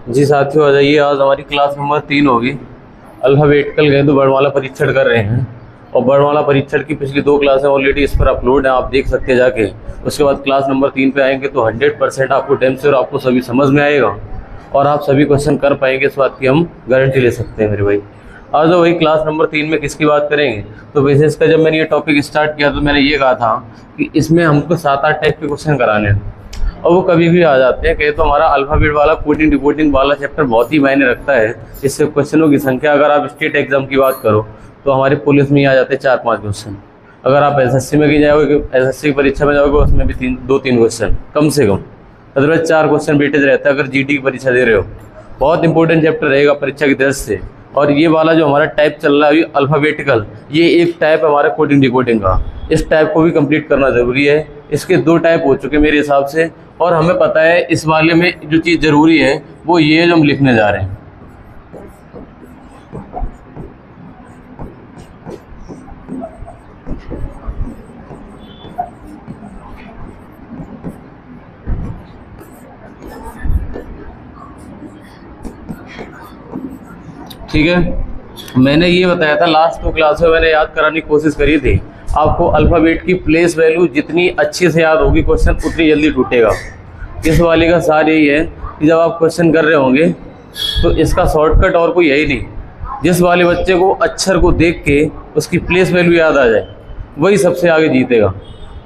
जी साथियों, आ जाइए। आज हमारी क्लास नंबर 3 होगी। अल्फ़ाबेटिकल गए तो वर्णमाला परीक्षण कर रहे हैं, और वर्णमाला परीक्षण की पिछली 2 क्लासें ऑलरेडी इस पर अपलोड हैं, आप देख सकते हैं जाके। उसके बाद क्लास नंबर 3 पे आएंगे तो 100% आपको टाइम से और आपको सभी समझ में आएगा और आप सभी क्वेश्चन कर पाएंगे। इस बात की हम गारंटी ले सकते हैं मेरे भाई। आज तो वही क्लास नंबर 3 में किसकी बात करेंगे, तो बेसिस का जब मैंने ये टॉपिक स्टार्ट किया तो मैंने ये कहा था कि इसमें हमको 7-8 टाइप के क्वेश्चन कराने हैं, और वो कभी भी आ जाते हैं। कहे तो हमारा अल्फ़ाबेट वाला कोडिंग डिकोडिंग वाला चैप्टर बहुत ही मायने रखता है। इससे क्वेश्चनों की संख्या, अगर आप स्टेट एग्जाम की बात करो तो हमारे पुलिस में ही आ जाते हैं 4-5 क्वेश्चन। अगर आप एसएससी में की जाओगे, एसएससी की परीक्षा में जाओगे, उसमें भी 2-3 क्वेश्चन कम से कम, अदरवाइज 4 क्वेश्चन वेटेज रहता है। अगर जीटी की परीक्षा दे रहे हो, बहुत इंपॉर्टेंट चैप्टर रहेगा परीक्षा की दृष्टि से। और ये वाला जो हमारा टाइप चल रहा है अभी अल्फ़ाबेटिकल, ये एक टाइप हमारा कोडिंग डिकोडिंग का। इस टाइप को भी कंप्लीट करना ज़रूरी है। इसके 2 टाइप हो चुके मेरे हिसाब से, और हमें पता है इस वाले में जो चीज़ ज़रूरी है वो ये जो हम लिखने जा रहे हैं। ठीक है, मैंने ये बताया था लास्ट 2 क्लास में, मैंने याद कराने की कोशिश करी थी आपको। अल्फ़ाबेट की प्लेस वैल्यू जितनी अच्छे से याद होगी क्वेश्चन उतनी जल्दी टूटेगा। इस वाले का सार यही है कि जब आप क्वेश्चन कर रहे होंगे तो इसका शॉर्टकट और कोई है ही नहीं। जिस वाले बच्चे को अक्षर को देख के उसकी प्लेस वैल्यू याद आ जाए वही सबसे आगे जीतेगा।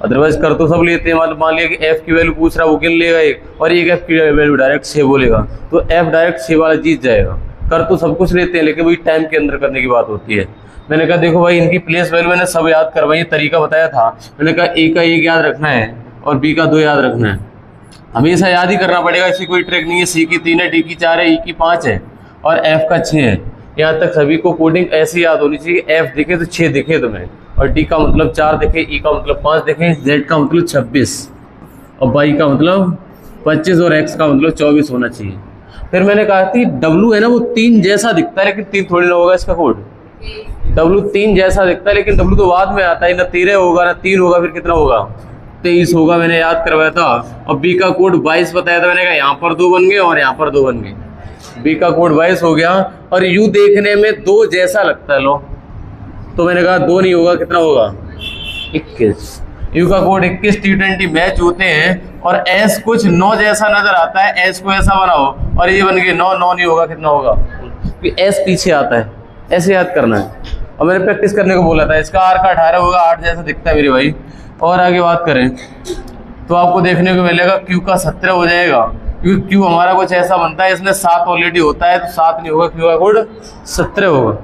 अदरवाइज कर तो सब लेते हैं। मान लिया कि एफ़ की वैल्यू पूछ रहा है, वो गिन लेगा एक, और एक एफ़ की वैल्यू डायरेक्ट 6 बोलेगा तो एफ़ डायरेक्ट 6 वाला जीत जाएगा। कर तो सब कुछ लेते हैं, लेकिन वही टाइम के अंदर करने की बात होती है। मैंने कहा देखो भाई, इनकी प्लेस वैल्यू मैंने सब याद करवाई, तरीका बताया था। मैंने कहा ए का 1 याद रखना है और बी का 2 याद रखना है। हमेशा याद ही करना पड़ेगा, इसकी कोई ट्रिक नहीं है। सी की 3 है, डी की 4 है, ई की 5 है और एफ का 6 है। यहाँ तक सभी को कोडिंग ऐसी याद होनी चाहिए, एफ दिखे तो 6 दिखे तुम्हें, और डी का मतलब 4 दिखे, ई का मतलब 5 दिखे, जेड का मतलब 26 और वाई का मतलब 25 और एक्स का मतलब 24 होना चाहिए। फिर मैंने कहा थी डब्लू है ना, वो 3 जैसा दिखता है लेकिन 3 थोड़ी ना होगा इसका कोड। डब्लू 3 जैसा दिखता है लेकिन डब्लू तो बाद में आता है, ना 13 होगा ना 3 होगा, फिर कितना होगा 23 होगा। मैंने याद करवाया था। और बी का कोड 22 बताया था, मैंने कहा यहाँ पर 2 बन गए और यहाँ पर 2 बन गए। बी का कोड 22 हो गया। और यू देखने में 2 जैसा लगता है, लो तो मैंने कहा 2 नहीं होगा, कितना होगा 21। यू का कोड 21। T20 मैच होते हैं और एस कुछ 9 जैसा नजर आता है, एस को ऐसा बनाओ और ये बन गए 9 नहीं होगा, कितना होगा, क्योंकि एस पीछे आता है। ऐसे याद करना है। और मैंने प्रैक्टिस करने को बोला था। इसका आर का 18 होगा, 8 जैसा दिखता है मेरे भाई। और आगे बात करें तो आपको देखने को मिलेगा क्यू का 17 हो जाएगा, क्योंकि क्यू हमारा कुछ ऐसा बनता है, इसमें 7 ऑलरेडी होता है तो 7 नहीं होगा, क्यू का कोड 17 होगा।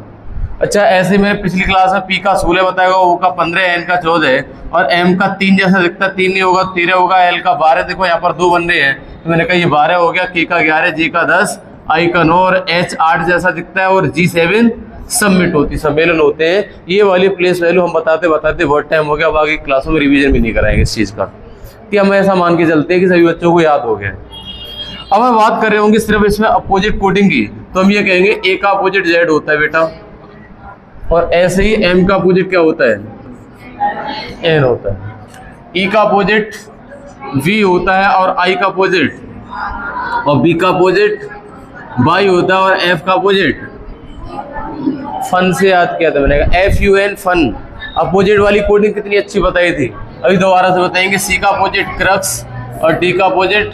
अच्छा, ऐसे मैंने पिछली क्लास में पी का 16 बताएगा, ओ का 15, एन का 14 और एम का 3 जैसा दिखता है, 3 नहीं होगा 13 होगा, एल का 12, देखो यहाँ पर 2 बन रहे हैं तो मैंने कहा ये 12 हो गया, के का 11, जे का 10, आई का 9 और एच 8 जैसा दिखता है और जी 7 सबमिट होती, सम्मेलन होते हैं। ये वाली प्लेस वैल्यू हम बताते बताते बहुत टाइम हो गया। अब आगे क्लासों में रिवीजन भी नहीं कराएंगे इस चीज़ का, कि हम ऐसा मान के चलते हैं कि सभी बच्चों को याद हो गया। अब हम बात कर रहे होंगे सिर्फ इसमें अपोजिट कोडिंग की, तो हम ये कहेंगे ए का अपोजिट जेड होता है बेटा, और ऐसे ही एम का अपोजिट क्या होता है, एन होता है। ई का अपोजिट वी होता है और आई का अपोजिट, और बी का अपोजिट वाई होता है, और एफ का अपोजिट फन से याद किया था मैंने कहा FUN फन। अपोजिट वाली कोडिंग कितनी अच्छी बताई थी, अभी दोबारा से बताएंगे। सी का अपोजिट क्रक्स और डी का अपोजिट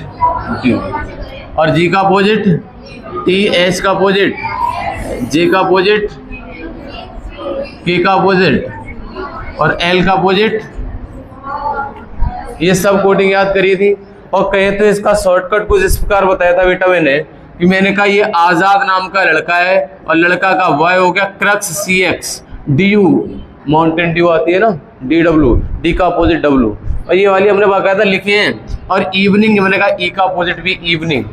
क्यू, और जी का अपोजिट टी, एच का अपोजिट जे का अपोजिट, के का अपोजिट और एल का अपोजिट। ये सब कोडिंग याद करी थी। और कहे तो इसका शॉर्टकट कुछ इस प्रकार बताया था बेटा मैंने, कि मैंने कहा ये आजाद नाम का लड़का है और लड़का का वाई हो गया crux CX, DU Mountain Dew आती है ना, DW, डी का अपोजिट W, और ये वाली हमने बाकायदा लिखी है। और इवनिंग मैंने कहा ई का अपोजिट भी इवनिंग,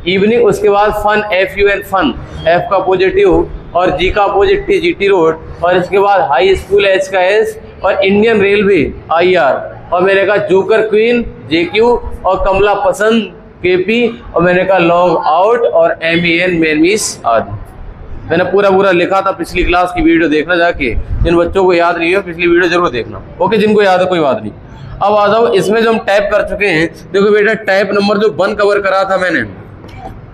इवनिंग। उसके बाद फन FUN फन, एफ का अपोजिट यू और जी का अपोजिट टी, GT रोड, और इसके बाद हाई स्कूल H का S, और इंडियन रेलवे IR, और मैंने कहा जोकर क्वीन JQ, और कमला पसंद KP, और मैंने कहा लॉग आउट और MEN मेनमीस आदि। मैंने पूरा लिखा था। पिछली क्लास की वीडियो देखना जाके, जिन बच्चों को याद नहीं है पिछली वीडियो जरूर देखना। ओके, जिनको याद है कोई बात नहीं। अब आ जाओ इसमें जो हम टाइप कर चुके हैं। देखो बेटा, टाइप नंबर जो 1 कवर करा था मैंने,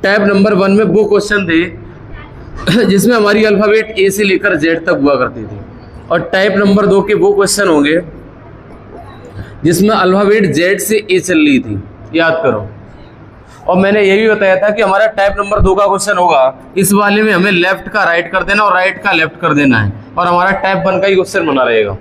टैब नंबर 1 में वो क्वेश्चन थे जिसमें हमारी अल्फाबेट ए से लेकर जेड तक हुआ करती थी, और टाइप नंबर 2 के वो क्वेश्चन होंगे जिसमें अल्फाबेट जेड से ए चल रही थी, याद करो। और मैंने ये भी बताया था कि हमारा टाइप नंबर 2 का क्वेश्चन होगा, इस वाले में हमें लेफ्ट का राइट कर देना और राइट का लेफ्ट कर देना है, और हमारा टाइप 1 का ही क्वेश्चन बना रहेगा।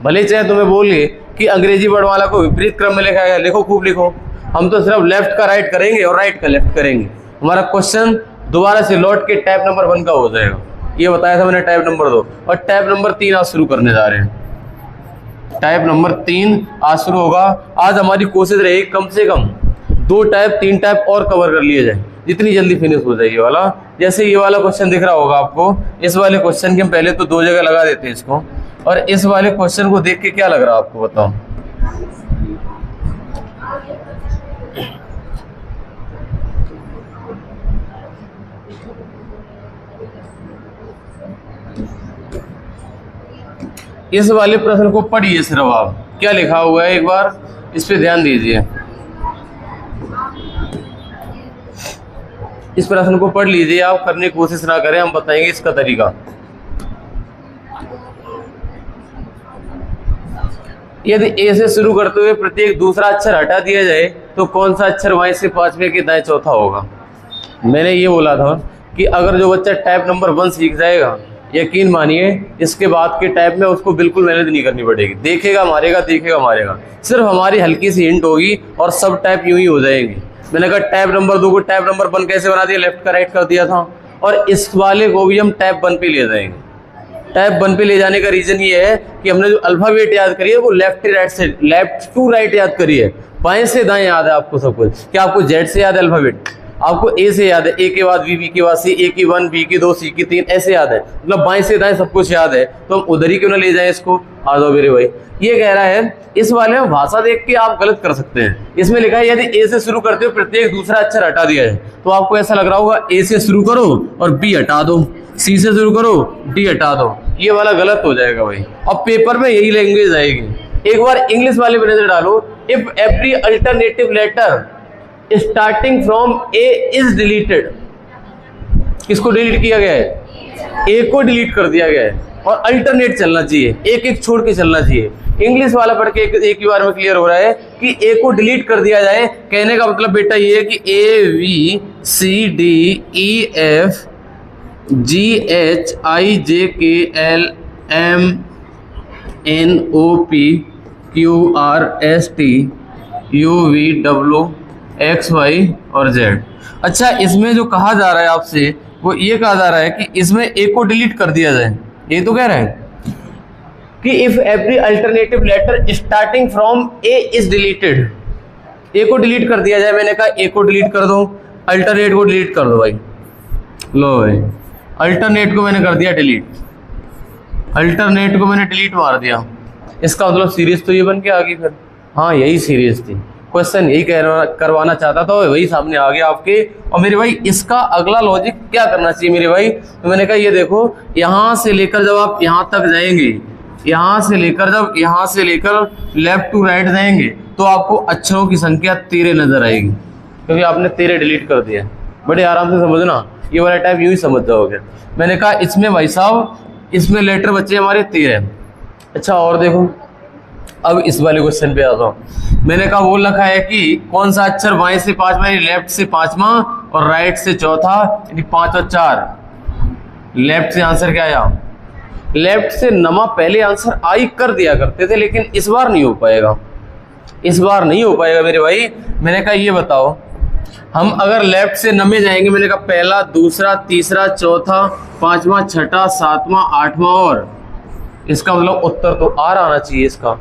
भले चाहे तुम्हें बोलिए कि अंग्रेजी वर्ड वाला को विपरीत क्रम में लिखा गया, लिखो खूब लिखो, हम तो सिर्फ लेफ्ट का राइट करेंगे और राइट का लेफ्ट करेंगे। हमारा क्वेश्चन दोबारा से लौट के टाइप नंबर 1 का हो जाएगा। ये बताया था मैंने टाइप नंबर 2, और टाइप नंबर 3 आज शुरू करने जा रहे हैं। टाइप नंबर 3 आज शुरू होगा। आज हमारी कोशिश रहेगी कम से कम 2 टाइप 3 टाइप और कवर कर लिए जाए, जितनी जल्दी फिनिश हो जाए ये वाला। जैसे ये वाला क्वेश्चन दिख रहा होगा आपको, इस वाले क्वेश्चन की हम पहले तो 2 जगह लगा देते हैं इसको, और इस वाले क्वेश्चन को देख के क्या लग रहा है आपको बताओ। इस वाले प्रश्न को पढ़िए सिर्फ आप, क्या लिखा हुआ है एक बार इस पे ध्यान दीजिए। इस प्रश्न को पढ़ लीजिए आप, करने की कोशिश ना करें, हम बताएंगे इसका तरीका। यदि ए से शुरू करते हुए प्रत्येक दूसरा अक्षर हटा दिया जाए तो कौन सा अक्षर वाई से 5वें के दाएं चौथा होगा। मैंने ये बोला था कि अगर जो बच्चा टाइप नंबर 1 सीख जाएगा, यकीन मानिए इसके बाद के टाइप में उसको बिल्कुल मेहनत नहीं करनी पड़ेगी, देखेगा मारेगा, देखेगा मारेगा, सिर्फ हमारी हल्की सी हिंट होगी और सब टाइप यूं ही हो जाएंगे। मैंने कहा टाइप नंबर 2 को टाइप नंबर 1 कैसे बना दिया, लेफ्ट का राइट कर दिया था, और इस वाले को भी हम टाइप 1 पे ले जाएंगे। टाइप 1 पे ले जाने का रीजन ये है कि हमने जो अल्फाबेट याद करी है वो लेफ्ट राइट से, लेफ्ट टू राइट याद करी है, बाएं से दाएं याद है आपको सब कुछ। क्या आपको जेड से याद है अल्फाबेट, आपको ए से याद है, ए के बाद बी, बी के बाद सी, ए की 1, बी की 2, सी की 3, ऐसे याद है, मतलब बाएं से दाएं सब कुछ याद है, तो हम उधर ही क्यों ना ले जाएं इसको। आ जाओ मेरे भाई, ये कह रहा है इस वाले में भाषा देख के आप गलत कर सकते हैं। इसमें लिखा है यदि ए से शुरू करते हो प्रत्येक दूसरा अक्षर हटा दिया जाए, तो आपको ऐसा लग रहा होगा ए से शुरू करो और बी हटा दो, सी से शुरू करो डी हटा दो, ये वाला गलत हो जाएगा भाई। अब पेपर में यही लैंग्वेज आएगी। एक बार इंग्लिश वाले में नजर डालो, if every alternative letter starting from A is deleted, किसको डिलीट किया गया है, ए को डिलीट कर दिया गया है, और अल्टरनेट चलना चाहिए, एक एक छोड़ के चलना चाहिए। इंग्लिश वाला पढ़ के एक ही बार में क्लियर हो रहा है कि ए को डिलीट कर दिया जाए। कहने का मतलब बेटा ये है कि A B C D E F G H I J K L M N O P Q R S T U V W X Y और जेड। अच्छा, इसमें जो कहा जा रहा है आपसे वो ये कहा जा रहा है कि इसमें ए को डिलीट कर दिया जाए। ये तो कह रहा है कि if every alternative letter starting from A is deleted, A को डिलीट कर दिया जाए। मैंने कहा ए को डिलीट कर दो, अल्टरनेट को डिलीट कर दो भाई। लो भाई, अल्टरनेट को मैंने कर दिया डिलीट, अल्टरनेट को मैंने डिलीट मार दिया। इसका मतलब सीरीज तो ये बन के आ गई फिर। हाँ, यही सीरीज थी, क्वेश्चन यही करवाना चाहता था, वही सामने आ गया आपके। और मेरे भाई इसका अगला लॉजिक क्या करना चाहिए मेरे भाई, तो मैंने कहा ये देखो, यहाँ से लेकर जब आप यहाँ तक जाएंगे, यहाँ से लेकर लेफ्ट टू राइट जाएंगे, तो आपको अक्षरों की संख्या 13 नजर आएगी, क्योंकि आपने 13 डिलीट कर दिया। बड़े आराम से समझना, ये वाला टाइप यूं ही समझ जाओगे। मैंने कहा इसमें भाई साहब, इसमें लेटर बचे हमारे 13। अच्छा, और देखो, अब इस वाले क्वेश्चन पे आता हूँ। मैंने कहा वो लिखा है कि कौन सा अक्षर बाएं से 5वां, लेफ्ट से 5वां और राइट से चौथा, यानी 5 और 4। लेफ्ट से आंसर क्या आया, लेफ्ट से नमा पहले आंसर आई कर दिया करते थे, लेकिन इस बार नहीं हो पाएगा, इस बार नहीं हो पाएगा मेरे भाई। मैंने कहा ये बताओ, हम अगर लेफ्ट से नमे जाएंगे, मैंने कहा पहला, दूसरा, तीसरा, चौथा, 5वां, 6वां, 7वां, 8वां, और इसका मतलब उत्तर तो आर आना चाहिए। इसका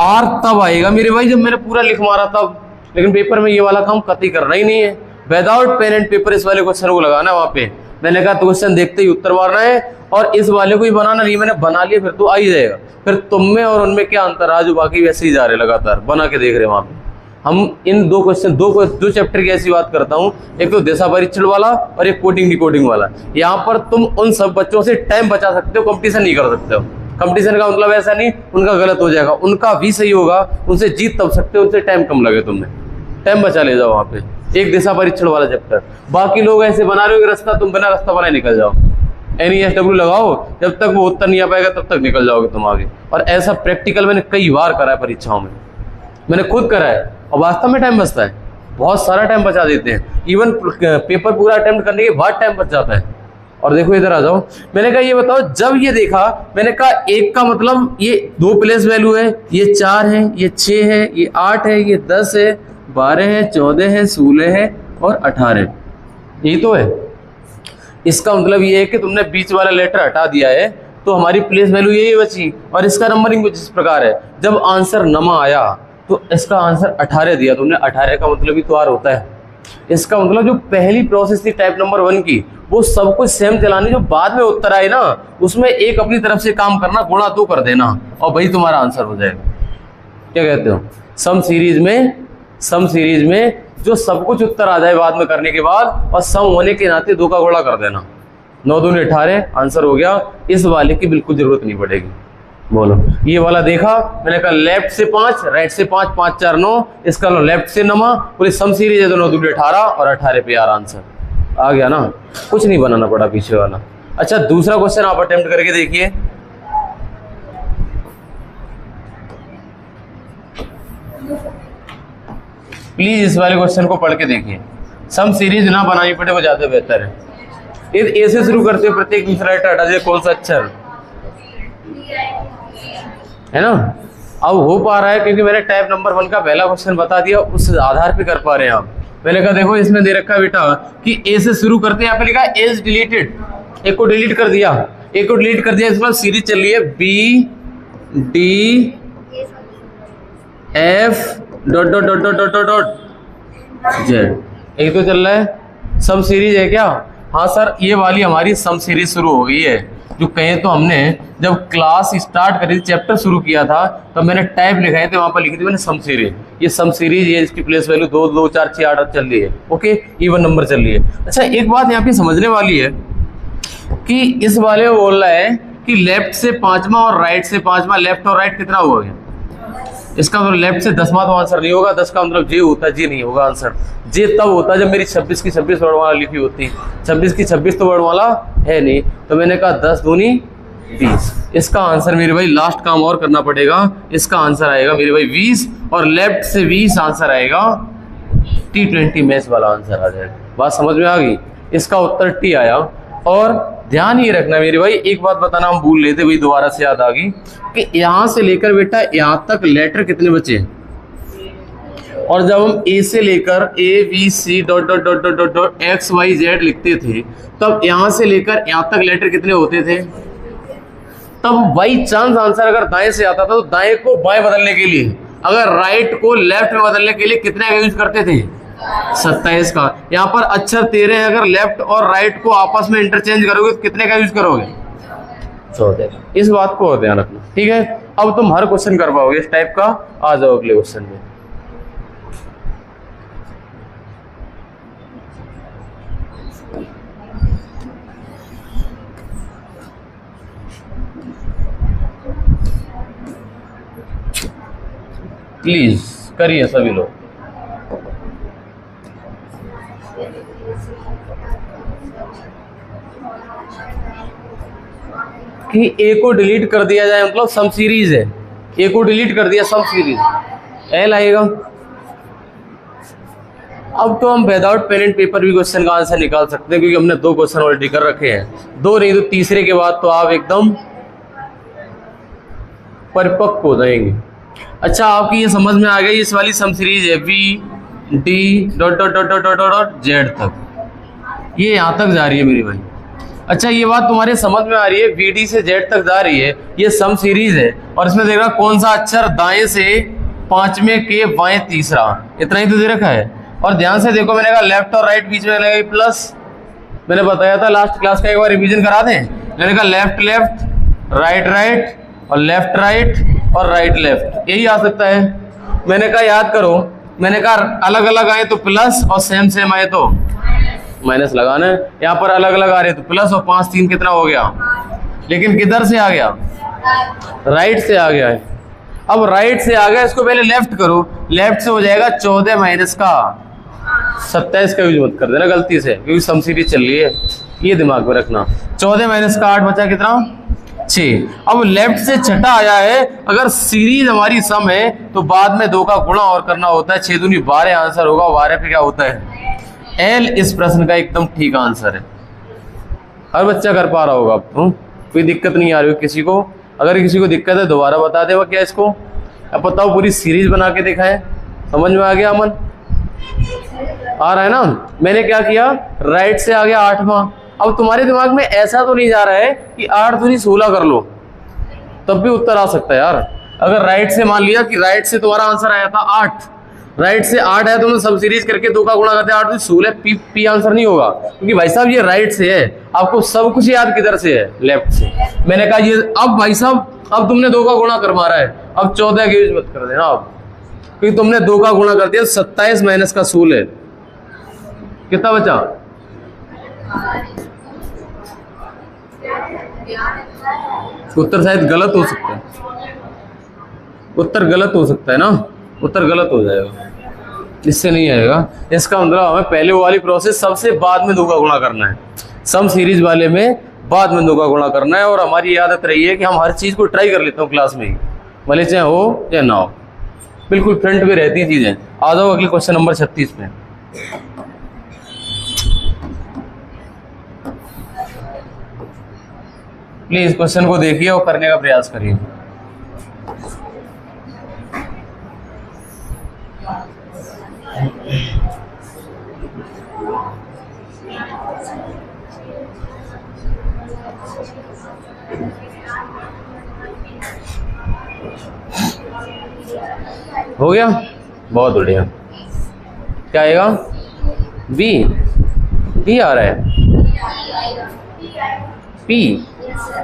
आर तब आएगा मेरे भाई जब मैंने पूरा लिख मारा तब, लेकिन पेपर में ये वाला काम कतई करना ही नहीं है। विदाउट पेन एंड पेपर इस वाले क्वेश्चन को लगाना है वहां पे। मैंने कहा तो क्वेश्चन देखते ही उत्तर मारना है, और इस वाले को ही बनाना नहीं, मैंने बना लिया फिर तो आ ही जाएगा। फिर तुम में और उनमें क्या अंतर, आज बाकी वैसे ही जा रहे लगातार बना के देख रहे वहां पे। हम इन दो क्वेश्चन, दो चैप्टर की ऐसी बात करता हूँ, एक तो दिशा परीक्षण वाला और एक कोडिंग डिकोडिंग वाला। यहाँ पर तुम उन सब बच्चों से टाइम बचा सकते हो, कंपटीशन नहीं कर सकते हो। कंपटीशन का मतलब ऐसा नहीं उनका गलत हो जाएगा, उनका भी सही होगा, उनसे जीत तब सकते हो, उनसे टाइम कम लगे, तुमने टाइम बचा ले जाओ वहाँ पे। एक दिशा परीक्षण वाला चैप्टर। बाकी लोग ऐसे बना रहे हो कि रास्ता, तुम बिना रास्ता बनाए निकल जाओ, NESW लगाओ, जब तक वो उत्तर नहीं आ पाएगा तब तक निकल जाओगे तुम आगे। और ऐसा प्रैक्टिकल मैंने कई बार करा है परीक्षाओं में, मैंने खुद करा है, और वास्तव में टाइम बचता है, बहुत सारा टाइम बचा देते हैं। इवन पेपर पूरा अटेम्प्ट करने के बाद टाइम बच जाता है। और देखो इधर आ जाओ, मैंने कहा ये बताओ, जब ये देखा मैंने कहा एक का मतलब ये 2 प्लेस वैल्यू है, ये 4 है, ये 6 है, ये 8 है, ये 10 है, 12 है, 14 है, 16 है और 18, यही तो है। इसका मतलब ये है कि तुमने बीच वाला लेटर हटा दिया है तो हमारी प्लेस वैल्यू यही बची। और इसका नंबरिंग कुछ इस प्रकार है, जब आंसर नमा आया तो इसका आंसर 18 दिया तुमने, 18 का मतलब ही तो आर होता है। इसका मतलब जो पहली प्रोसेस थी टाइप नंबर 1 की, वो सब कुछ सेम चलानी, जो बाद में उत्तर आए ना उसमें एक अपनी तरफ से काम करना, गुणा 2 कर देना और भाई तुम्हारा आंसर हो जाएगा। क्या कहते हो? सम सीरीज में जो सब कुछ उत्तर आ जाए बाद में करने के बाद, और सम होने के नाते 2 का गुणा कर देना, 9 दूनी 18 आंसर हो गया। इस वाले की बिल्कुल जरूरत नहीं पड़ेगी। बोलो, ये वाला देखा मैंने कहा लेफ्ट से 5, राइट से 5, 5 4 9, इसका लो लेफ्ट से नमा, पूरी सम सीरीज है तो 9 दूनी 18 और 18 पे यार आंसर आ गया ना, कुछ नहीं बनाना पड़ा पीछे वाला। अच्छा दूसरा क्वेश्चन आप अटेम्प्ट करके देखिए। प्लीज इस वाले क्वेश्चन को पढ़ के देखिए, सम सीरीज ना बनानी पड़े वो ज्यादा बेहतर है। ए से शुरू करते हैं, प्रत्येक दूसरा लेटर हटा दीजिए, कौन सा अक्षर है ना। अब हो पा रहा है क्योंकि मैंने टाइप नंबर 1 का पहला क्वेश्चन बता दिया, उस आधार पे कर पा रहे हैं आप। मैंने कहा देखो इसमें दे रखा है बेटा कि ए से शुरू करते हैं, यहाँ पे लिखा है एज डिलीटेड, एक को डिलीट कर दिया, एक को डिलीट कर दिया, इसमें सीरीज चल रही है B D F dot dot dot dot dot dot Z, यही तो चल रहा है। सम सीरीज है क्या? हाँ सर, ये वाली हमारी सम सीरीज शुरू हो गई है। जो कहें तो हमने जब क्लास स्टार्ट करी थी, चैप्टर शुरू किया था, तब मैंने टाइप लिखाए थे, वहां पर लिखी थी मैंने सम सीरीज। ये सम सीरीज है, इसकी प्लेस वैल्यू 2 2 4 6 8 चल रही है। ओके, इवन नंबर चल रही है। अच्छा एक बात यहाँ पे समझने वाली है कि इस वाले में बोल रहा है कि लेफ्ट से 5वां और राइट से 5वां, लेफ्ट और राइट कितना हुआ गया? इसका मतलब लेफ्ट से 10वां तो आंसर नहीं होगा, 10 का मतलब जे होता है, जे नहीं होगा आंसर। जे तब होता है जब मेरी 26 की 26 वर्ड वाला लिखी होती, 26 की 26 तो वर्ड वाला है नहीं, तो मैंने कहा 10 दूनी 20। इसका आंसर मेरे भाई लास्ट काम और करना पड़ेगा, इसका आंसर आएगा मेरे भाई 20, और लेफ्ट से 20 आंसर आएगा, T20 मैच वाला आंसर आ जाएगा। बात समझ में आ गई? इसका उत्तर T आया। और ध्यान ये रखना मेरे भाई, एक बात बताना हम भूल लेते भाई, दोबारा से याद आ गई कि यहाँ से लेकर बेटा यहाँ तक लेटर कितने बचे, और जब हम ए से लेकर ABC dot dot dot dot dot XYZ लिखते थे, तब यहाँ से लेकर यहाँ तक लेटर कितने होते थे? तब बाई चांस आंसर अगर दाएं से आता था तो दाएं को बाएं बदलने के लिए, अगर राइट को लेफ्ट में बदलने के लिए कितने का यूज करते थे? 27 का। यहाँ पर अक्षर 13 है, अगर लेफ्ट और राइट को आपस में इंटरचेंज करोगे तो कितने का यूज करोगे? 14। इस बात को ध्यान रखना, ठीक है। अब तुम हर क्वेश्चन कर पाओगे इस टाइप का। आ जाओ अगले क्वेश्चन में। प्लीज करिए सभी लोग। कि ए को डिलीट कर दिया जाए, मतलब सम सीरीज है, ए को डिलीट कर दिया सम सीरीज, एल आएगा। अब तो हम विदाउट पेन एंड पेपर भी क्वेश्चन का आंसर निकाल सकते हैं, क्योंकि हमने 2 क्वेश्चन ऑलरेडी कर रखे हैं। 2 नहीं तो तीसरे के बाद तो आप एकदम परिपक्व हो जाएंगे। अच्छा आपकी ये समझ में आ गई, इस वाली सम सीरीज है B D dot dot dot dot dot Z तक, ये यहाँ तक जा रही है मेरी भाई। अच्छा ये बात तुम्हारे समझ में आ रही है, BD से Z तक जा रही है, ये सम सीरीज है, और इसमें देख रहा कौन सा अक्षर दाएं से 5वें के बाएं तीसरा, इतना ही तो दे रखा है। और ध्यान से देखो, मैंने कहा लेफ्ट और राइट बीच में लगा प्लस, मैंने बताया था लास्ट क्लास का, एक बार रिवीजन करा दें। मैंने कहा लेफ्ट लेफ्ट, राइट राइट, और लेफ्ट राइट, और राइट लेफ्ट, यही आ सकता है। मैंने कहा याद करो, मैंने कहा अलग अलग आए तो प्लस, और सेम सेम आए तो माइनस लगाना है। यहाँ पर अलग अलग आ रहे तो प्लस, और 5 3 कितना हो गया, लेकिन किधर से आ गया? राइट से आ गया है। अब राइट से आ गया, इसको पहले लेफ्ट करो, लेफ्ट से हो जाएगा 14 माइनस का 27 का यूज मत कर देना गलती से, क्योंकि सम सीरीज चल रही है, ये दिमाग में रखना। 14 माइनस का 8 बचा कितना? 6। अब लेफ्ट से छठा आया है, अगर सीरीज हमारी सम है तो बाद में 2 का गुणा और करना होता है। 6 दूनी 12 आंसर होगा, 12 पे क्या होता है? एल इस प्रश्न का एकदम ठीक आंसर है। हर बच्चा कर पा रहा होगा अब तो, कोई दिक्कत नहीं आ रही हो किसी को। अगर किसी को दिक्कत है दोबारा बता देगा क्या इसको। अब बताओ, पूरी सीरीज बना के दिखाएं। समझ में आ गया अमन? आ रहा है ना? मैंने क्या किया, राइट से आ गया 8वां। अब तुम्हारे दिमाग में ऐसा तो नहीं जा रहा है कि 8 दूनी 16 कर लो, तब भी उत्तर आ सकता है यार। अगर राइट से मान लिया कि राइट से तुम्हारा आंसर आया था 8, राइट से 8 है, तुमने सब सीरीज करके 2 का गुणा करते 8 दूनी 16, पी आंसर नहीं होगा, क्योंकि भाई साहब ये राइट से है। आपको सब कुछ याद किधर से है? लेफ्ट से। मैंने कहा ये अब भाई साहब, अब तुमने 2 का गुणा कर मारा है, अब 14 का यूज मत कर देना अब, क्योंकि तुमने 2 का गुणा कर दिया। 27 माइनस का 16 कितना बचा? उत्तर शायद गलत हो सकता है, उत्तर गलत हो सकता है ना, उत्तर गलत हो जाएगा, इससे नहीं आएगा। इसका मतलब हमें पहले वाली प्रोसेस सबसे बाद में 2 का गुणा करना है, सम सीरीज वाले में बाद में 2 का गुणा करना है। और हमारी आदत रही है कि हम हर चीज़ को ट्राई कर लेते हो क्लास में ही, भले चाहे हो या ना हो, बिल्कुल फ्रंट में रहती हैं चीज़ें। आ जाओ अगले क्वेश्चन नंबर 36 पे। प्लीज क्वेश्चन को देखिए और करने का प्रयास करिए। हो गया? बहुत बढ़िया। क्या आएगा? बी। बी आ रहा है, पी।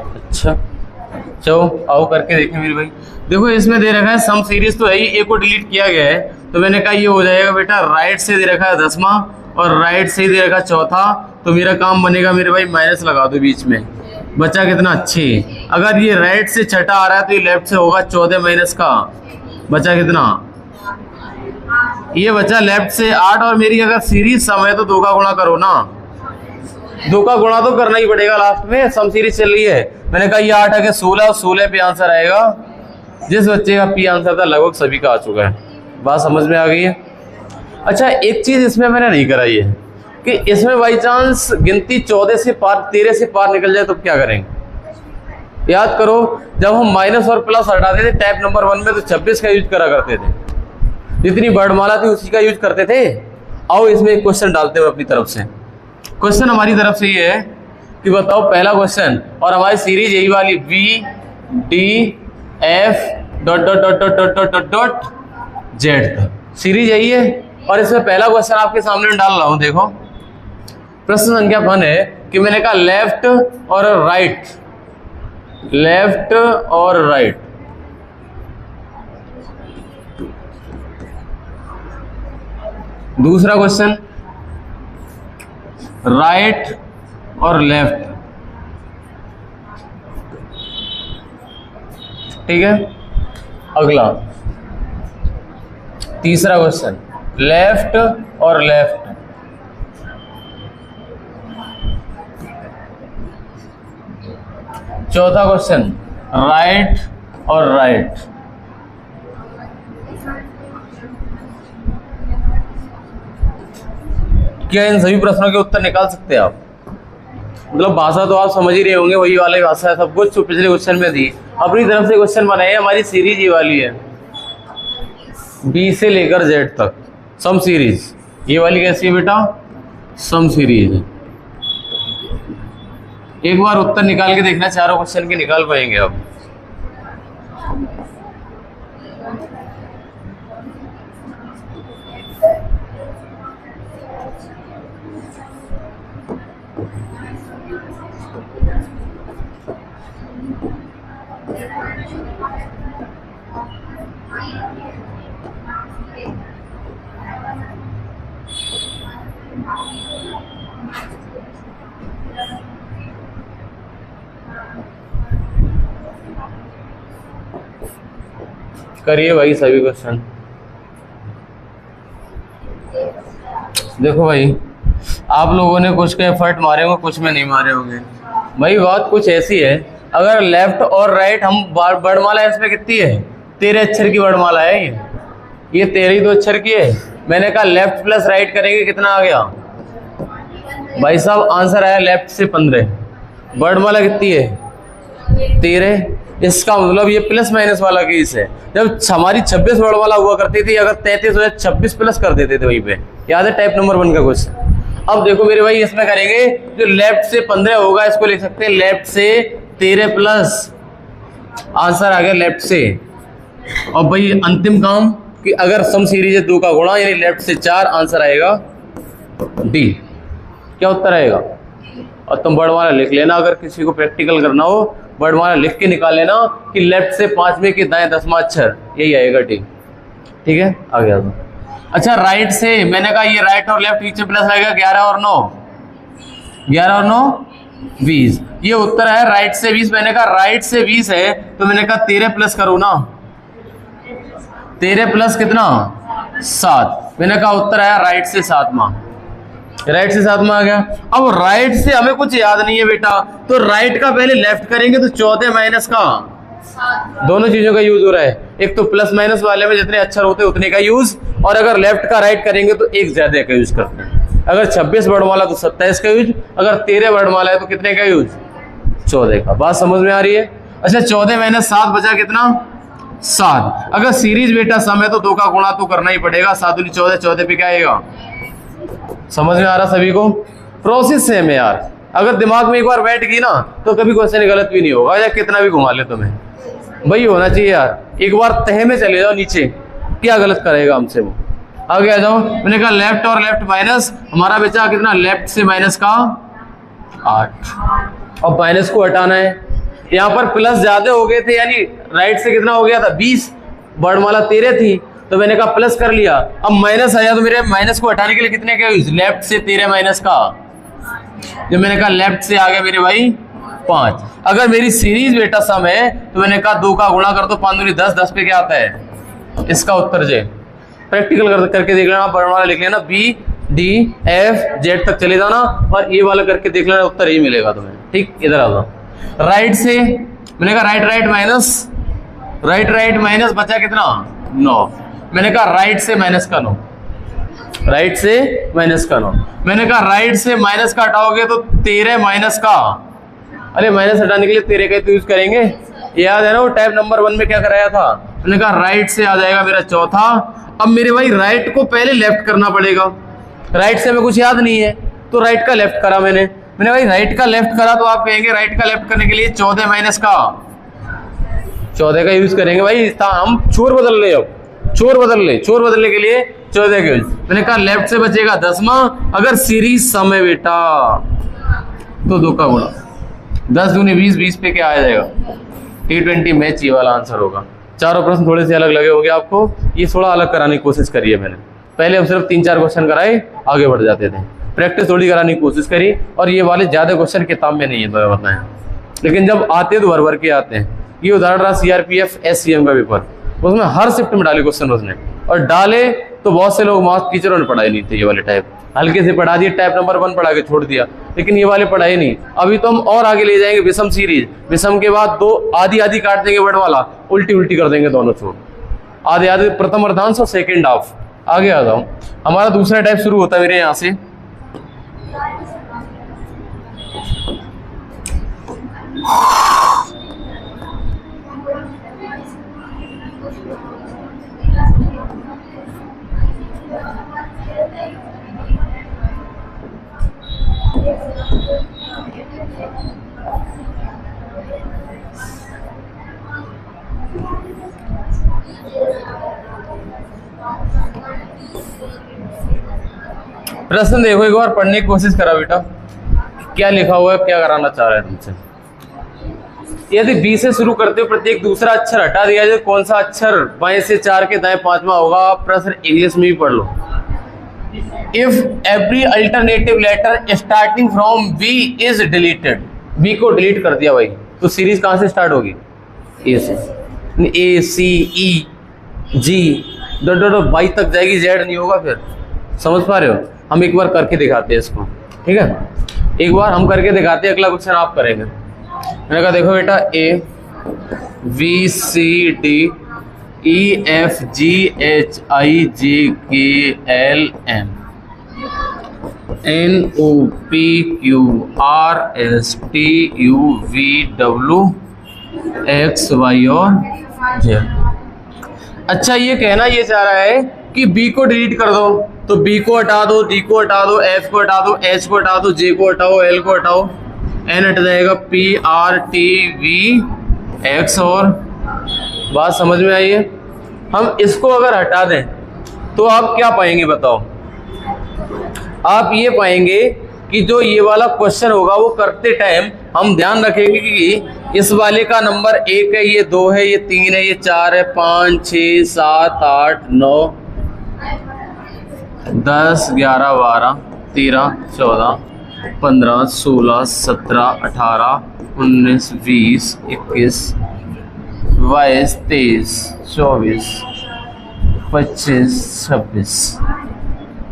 अच्छा चलो आओ करके देखें मेरे भाई। देखो इसमें दे रखा है सम सीरीज तो है ही, ए को डिलीट किया गया है, तो मैंने कहा ये हो जाएगा बेटा, राइट से दे रखा है 10वां और राइट से दे रखा चौथा, तो मेरा काम बनेगा मेरे भाई माइनस लगा दो बीच में, बचा कितना? 6। अगर ये राइट से छठा आ रहा है तो ये लेफ्ट से होगा 14 माइनस का, बचा कितना? ये बचा लेफ्ट से 8। और मेरी अगर सीरीज सम है तो 2 का गुणा करो ना, 2 का गुणा तो करना ही पड़ेगा लास्ट में, सम सीरीज चल रही है। मैंने कहा ये 8 आगे 16 और 16 पे आंसर आएगा। जिस बच्चे का पी आंसर था लगभग सभी का आ चुका है, बात समझ में आ गई है। अच्छा एक चीज इसमें मैंने नहीं कराई है कि इसमें बाई चांस गिनती 14 से पार 13 से पार निकल जाए तो क्या करेंगे? याद करो जब हम माइनस और प्लस हटाते थे टैप नंबर 1 में तो 26 का यूज करा करते थे, जितनी वर्णमाला थी उसी का यूज करते थे। आओ इसमें एक क्वेश्चन डालते हुए अपनी तरफ से। क्वेश्चन हमारी तरफ से ये है कि बताओ पहला क्वेश्चन, और हमारी सीरीज यही वाली B D F dot dot dot dot dot dot dot dot Z तक सीरीज यही है। और इसमें पहला क्वेश्चन आपके सामने डाल रहा हूं, देखो प्रश्न संख्या 1 है कि मैंने कहा लेफ्ट और राइट, लेफ्ट और राइट, दूसरा क्वेश्चन राइट और लेफ्ट, ठीक है। अगला तीसरा क्वेश्चन लेफ्ट और लेफ्ट, चौथा क्वेश्चन राइट और राइट, क्या इन सभी प्रश्नों के उत्तर निकाल सकते हैं आप? मतलब भाषा तो आप समझ ही रहे होंगे, वही वाली भाषा है सब कुछ जो पिछले क्वेश्चन में थी। अपनी तरफ से क्वेश्चन बनाए, हमारी सीरीज ये वाली है बी से लेकर जेड तक सम सीरीज। ये वाली कैसी है बेटा? सम सीरीज है। एक बार उत्तर निकाल के देखना, चारों क्वेश्चन के निकाल पाएंगे आप। करिए भाई सभी क्वेश्चन। देखो भाई, आप लोगों ने कुछ के एफर्ट मारे होंगे, कुछ में नहीं मारे होंगे। भाई बात कुछ ऐसी है, अगर लेफ्ट और राइट हम वर्णमाला इसमें कितनी है, 13 अक्षर की वर्णमाला है ये 13 ही तो अक्षर की है। मैंने कहा लेफ्ट प्लस राइट करेंगे कितना आ गया भाई साहब, आंसर आया लेफ्ट से 15। वर्णमाला कितनी है 13। इसका मतलब ये प्लस माइनस वाला केस है। जब हमारी 26 वर्णमाला हुआ करती थी, अगर 33 हो 26 प्लस कर देते थे वहीं पे, याद है टाइप नंबर 1 का क्वेश्चन। अब देखो मेरे भाई, इसमें करेंगे जो लेफ्ट से 15 होगा इसको लिख सकते हैं लेफ्ट से 13 प्लस, आंसर आ गया लेफ्ट से। और भाई अंतिम काम कि अगर सम सीरीज है 2 का गुणा, यानी लेफ्ट से 4, आंसर आएगा डी। क्या उत्तर आएगा? और तुम वर्णमाला लिख लेना, अगर किसी को प्रैक्टिकल करना हो वर्णमाला लिख के निकाल लेना कि लेफ्ट से 5वें के दाएं 10वां अक्षर, यही आएगा डी। ठीक है, आ गया तो। अच्छा राइट से, मैंने कहा ये राइट और लेफ्ट बीच में प्लस आएगा, 11 और 9, 11 और 9 20। ये उत्तर है राइट से 20। मैंने कहा राइट से 20 है तो मैंने कहा 13 प्लस करो ना, 13 प्लस कितना 7। मैंने कहा उत्तर आया राइट से 7वां, राइट से 7वां आ गया। अब राइट से हमें कुछ याद नहीं है बेटा, तो राइट का पहले लेफ्ट करेंगे तो 14 माइनस का, दोनों चीजों का यूज हो रहा है। एक तो प्लस माइनस वाले में जितने अक्षर होते हैं उतने का यूज, और अगर लेफ्ट का राइट करेंगे तो एक ज्यादा का यूज करते हैं। अगर 26 वर्णमाला तो 27 का यूज, अगर 13 वर्णमाला है तो कितने का यूज 14 का। बात समझ में आ रही है? अच्छा 14 माइनस 7 बचा कितना 7। अगर सीरीज बेटा सम है तो 2 का गुणा तो करना ही पड़ेगा, 7 दूनी 14, 14 पे क्या आएगा? समझ में आ रहा सभी को? प्रोसेस सेम है यार, अगर दिमाग में एक बार बैठ गई ना तो कभी क्वेश्चन गलत भी नहीं होगा, या कितना भी घुमा ले तुम्हें, वही होना चाहिए यार। एक बार तह में चले जाओ नीचे, क्या गलत करेगा हमसे वो। आगे आ जाओ, मैंने कहा लेफ्ट और लेफ्ट माइनस, हमारा बचा कितना लेफ्ट से माइनस का 8। अब माइनस को हटाना है, यहाँ पर प्लस ज्यादा हो गए थे, यानी राइट से कितना हो गया था 20, वर्णमाला 13 थी तो मैंने कहा प्लस कर लिया। अब माइनस आया तो मेरे माइनस को हटाने के लिए कितने का यूज, लेफ्ट से 13 माइनस का, जो मैंने कहा लेफ्ट से आ गया मेरे भाई 5। अगर मेरी सीरीज बेटा सम है तो मैंने कहा 2 का गुणा कर दो, 5 दूनी 10, 10 पे क्या आता है इसका उत्तर जे। प्रैक्टिकल करके देख लेना, वर्णमाला लिख लेना बी डी एफ जेड तक चले जाना, और ये वाला करके देख लेना, उत्तर यही मिलेगा तुम्हें। ठीक, इधर आ जाओ। राइट से मैंने कहा right right minus, right right minus बचा कितना 9। मैंने कहा राइट से माइनस का 9, राइट से माइनस का 9। मैंने कहा राइट से माइनस का हटाओगे तो 13 माइनस का, अरे माइनस हटाने के लिए 13 का तो यूज करेंगे, याद है ना वो टाइप नंबर 1 में क्या कराया था। मैंने कहा राइट से आ जाएगा मेरा 4था। अब मेरे भाई राइट को पहले लेफ्ट करना पड़ेगा, राइट से हमें कुछ याद नहीं है तो राइट का लेफ्ट करा मैंने भाई राइट का लेफ्ट करा, तो आप कहेंगे राइट का लेफ्ट करने के लिए 14 माइनस का 14 का यूज करेंगे भाई। हम छोर बदल ले, अब छोर बदलने के लिए 14 का यूज। मैंने कहा लेफ्ट से बचेगा 10वां, अगर सीरीज सम है बेटा तो 2 का गुणा, 10 दूनी 20, 20 पे क्या आ जाएगा T20 मैच, ये वाला आंसर होगा। चारों प्रश्न थोड़े से अलग लगे होंगे आपको, ये थोड़ा अलग कराने की कोशिश करी है मैंने। पहले हम सिर्फ 3-4 क्वेश्चन कराए, आगे बढ़ जाते थे, प्रैक्टिस थोड़ी कराने की कोशिश करी, और ये वाले ज्यादा क्वेश्चन किताब में नहीं है तो बताएं, लेकिन जब आते हैं तो भर भर के आते हैं। ये उदाहरण रहा CRPF SCM का पेपर, उसमें हर शिफ्ट में डाले क्वेश्चन उसने, और डाले तो बहुत से लोग मार्क्स टीचरों ने पढ़ाए नहीं थे। ये वाले टाइप हल्के से पढ़ा दिए, टाइप नंबर 1 पढ़ा के छोड़ दिया, लेकिन ये वाले पढ़ाए नहीं। अभी तो हम और आगे ले जाएंगे, विषम सीरीज, विषम के बाद 2 आधी आधी काट देंगे वर्णमाला, उल्टी उल्टी कर देंगे दोनों छोड़, आधे आधे प्रथम अर्धांश और सेकेंड हाफ। आगे आ जाओ, हमारा दूसरा टाइप शुरू होता है मेरे यहाँ से। प्रश्न देखो एक बार, पढ़ने की कोशिश करा बेटा, क्या लिखा हुआ है, क्या कराना चाह रहा है तुमसे। यदि बी से शुरू करते हो, प्रत्येक दूसरा अक्षर हटा दिया जाए, कौन सा अक्षर बाएं से 4 के दाएं 5वां होगा। प्रश्न इंग्लिश में भी पढ़ लो। If every alternative letter starting from B is deleted, B को डिलीट कर दिया भाई, तो सीरीज कहां से स्टार्ट होगी, ए से, ए सी ई जी डॉट बाई तक जाएगी, जेड नहीं होगा फिर, समझ पा रहे हो। हम एक बार करके दिखाते हैं इसको, ठीक है। एक बार हम करके दिखाते हैं, अगला क्वेश्चन आप करेंगे। मैंने कहा देखो बेटा, A B C D E F G H I J K L M N O P Q R S T U V W X Y और जेड। अच्छा, ये कहना ये चाह रहा है कि बी को डिलीट कर दो, तो बी को हटा दो, डी को हटा दो, एफ को हटा दो, एच को हटा दो, जे को हटाओ, एल को हटाओ, एन हट जाएगा, P R T V x. और बात समझ में आई है? हम इसको अगर हटा दें तो आप क्या पाएंगे बताओ? आप ये पाएंगे कि जो ये वाला क्वेश्चन होगा वो करते टाइम हम ध्यान रखेंगे कि इस वाले का नंबर 1 है, ये 2 है, ये 3 है, ये 4 है, 5 6 7 8 9 10 11 12 13 14 15 16 17 18 19 20 21 22 23 24 25 26।